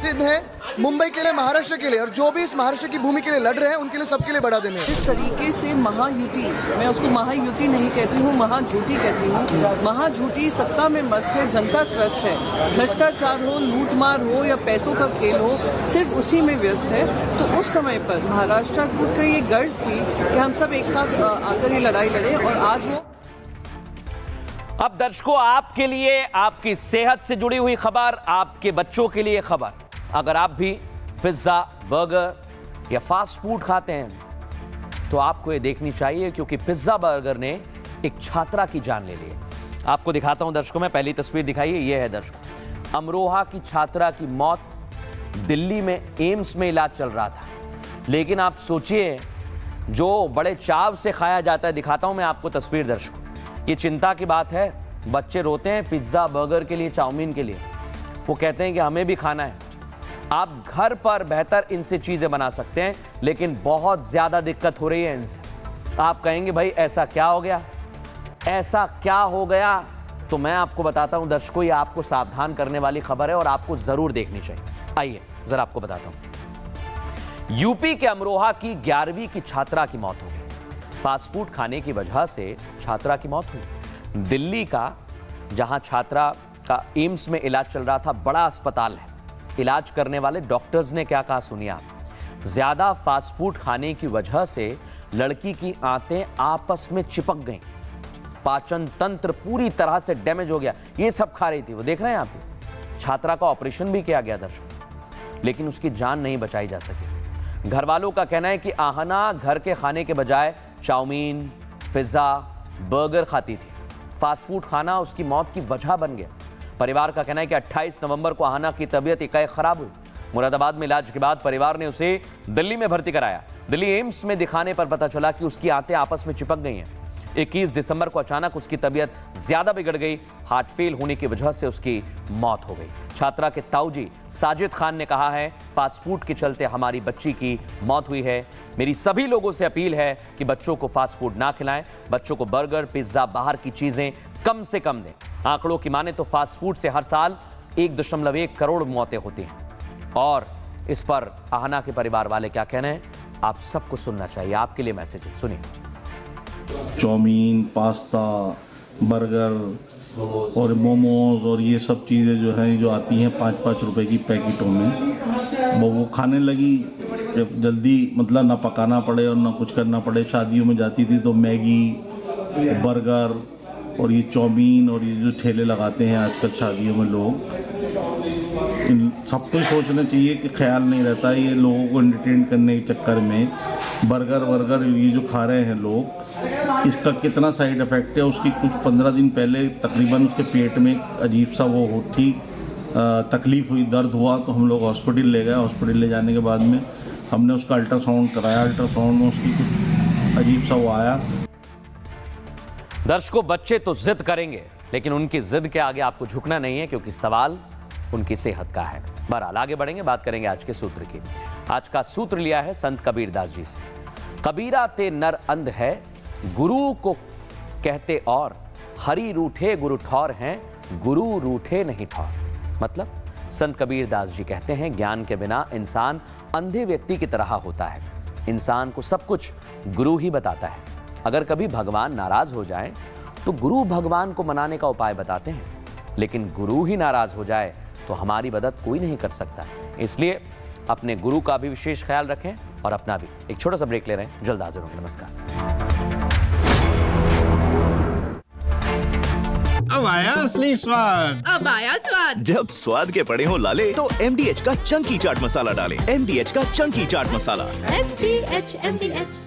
दिन है मुंबई के लिए, महाराष्ट्र के लिए, और जो भी इस महाराष्ट्र की भूमि के लिए लड़ रहे हैं उनके लिए, सबके लिए बड़ा दिन है। इस तरीके से महायुति, मैं उसको महायुति नहीं कहती हूँ, महाझूठी कहती हूँ। महाझूठी सत्ता में मस्त है, जनता त्रस्त है। भ्रष्टाचार हो, लूटमार हो या पैसों का खेल हो, सिर्फ उसी में व्यस्त है। तो उस समय पर महाराष्ट्र को ये गर्ज थी कि हम सब एक साथ आकर ये लड़ाई लड़े, और आज वो। अब दर्शकों, आपके लिए, आपकी सेहत से जुड़ी हुई खबर, आपके बच्चों के लिए खबर। अगर आप भी पिज्जा, बर्गर या फास्ट फूड खाते हैं तो आपको ये देखनी चाहिए, क्योंकि पिज्जा बर्गर ने एक छात्रा की जान ले ली है। आपको दिखाता हूं दर्शकों, मैं पहली तस्वीर दिखाइए, ये है दर्शकों, अमरोहा की छात्रा की मौत। दिल्ली में एम्स में इलाज चल रहा था। लेकिन आप सोचिए, जो बड़े चाव से खाया जाता है, दिखाता हूं मैं आपको तस्वीर दर्शकों, ये चिंता की बात है। बच्चे रोते हैं पिज्जा बर्गर के लिए, चाउमीन के लिए। वो कहते हैं कि हमें भी खाना है। आप घर पर बेहतर इनसे चीजें बना सकते हैं, लेकिन बहुत ज्यादा दिक्कत हो रही है इनसे। आप कहेंगे भाई ऐसा क्या हो गया, ऐसा क्या हो गया? तो मैं आपको बताता हूं दर्शकों, ये आपको सावधान करने वाली खबर है और आपको जरूर देखनी चाहिए। आइए जरा आपको बताता हूं। यूपी के अमरोहा की 11वीं की छात्रा की मौत हो गई। फास्ट फूड खाने की वजह से छात्रा की मौत हुई। दिल्ली का, जहां छात्रा का एम्स में इलाज चल रहा था, बड़ा अस्पताल है। इलाज करने वाले डॉक्टर्स ने क्या कहा सुनिए आप। ज्यादा फास्ट फूड खाने की वजह से लड़की की आंतें आपस में चिपक गईं, पाचन तंत्र पूरी तरह से डैमेज हो गया। ये सब खा रही थी, वो देख रहे हैं आप। छात्रा का ऑपरेशन भी किया गया दर्शक, लेकिन उसकी जान नहीं बचाई जा सकी। घर वालों का कहना है कि आहना घर के खाने के बजाय चाउमीन, पिज्जा, बर्गर खाती थी। फास्ट फूड खाना उसकी मौत की वजह बन गया। परिवार का कहना है कि 28 नवंबर को आहना की तबीयत एकाएक खराब हुई। मुरादाबाद में इलाज के बाद परिवार ने उसे दिल्ली में भर्ती कराया। दिल्ली एम्स में दिखाने पर पता चला कि उसकी आंतें आपस में चिपक गई हैं। 21 दिसंबर को अचानक उसकी तबीयत ज्यादा बिगड़ गई। हार्ट फेल होने की वजह से उसकी मौत हो गई। छात्रा के ताऊजी साजिद खान ने कहा है, फास्ट फूड के चलते हमारी बच्ची की मौत हुई है। मेरी सभी लोगों से अपील है कि बच्चों को फास्ट फूड ना खिलाएं। बच्चों को बर्गर, पिज्जा, बाहर की चीजें कम से कम दें। आंकड़ों की माने तो फास्ट फूड से हर साल 1.1 करोड़ मौतें होती हैं। और इस पर आहना के परिवार वाले क्या कहना है, आप सबको सुनना चाहिए। आपके लिए मैसेज है, सुनिए। चाउमीन, पास्ता, बर्गर और मोमोज और ये सब चीज़ें जो हैं, जो आती हैं 5-5 रुपए की पैकेटों में, वो खाने लगी। जब जल्दी मतलब ना पकाना पड़े और ना कुछ करना पड़े। शादियों में जाती थी तो मैगी, बर्गर और ये चाउमीन और ये जो ठेले लगाते हैं आजकल शादियों में लोग, इन सबको सोचना चाहिए कि ख्याल नहीं रहता है, ये लोगों को एंटरटेन करने के चक्कर में बर्गर ये जो खा रहे हैं लोग, इसका कितना साइड इफ़ेक्ट है। उसकी कुछ 15 दिन पहले तकरीबन उसके पेट में अजीब सा वो थी, तकलीफ़ हुई, दर्द हुआ, तो हम लोग हॉस्पिटल ले गए। हॉस्पिटल ले जाने के बाद में हमने उसका अल्ट्रासाउंड कराया। अल्ट्रासाउंड में उसकी कुछ अजीब सा वो आया। दर्शकों, बच्चे तो जिद करेंगे, लेकिन उनकी जिद के आगे आपको झुकना नहीं है, क्योंकि सवाल उनकी सेहत का है। बहरहाल आगे बढ़ेंगे, बात करेंगे आज के सूत्र की। आज का सूत्र लिया है संत कबीरदास जी से। कबीरा ते नर अंध है, गुरु को कहते और, हरि रूठे गुरु ठौर हैं, गुरु रूठे नहीं ठौर। मतलब संत कबीरदास जी कहते हैं, ज्ञान के बिना इंसान अंधे व्यक्ति की तरह होता है। इंसान को सब कुछ गुरु ही बताता है। अगर कभी भगवान नाराज हो जाए तो गुरु भगवान को मनाने का उपाय बताते हैं, लेकिन गुरु ही नाराज हो जाए तो हमारी मदद कोई नहीं कर सकता। इसलिए अपने गुरु का भी विशेष ख्याल रखें और अपना भी। एक छोटा सा ब्रेक ले रहे हैं, जल्द हाजिर होंगे। नमस्कार। अब आया असली स्वाद। अब आया स्वाद। जब स्वाद के पड़े हो लाले तो MDH का चंकी चाट मसाला डालें। MDH का चंकी चाट मसाला। MDH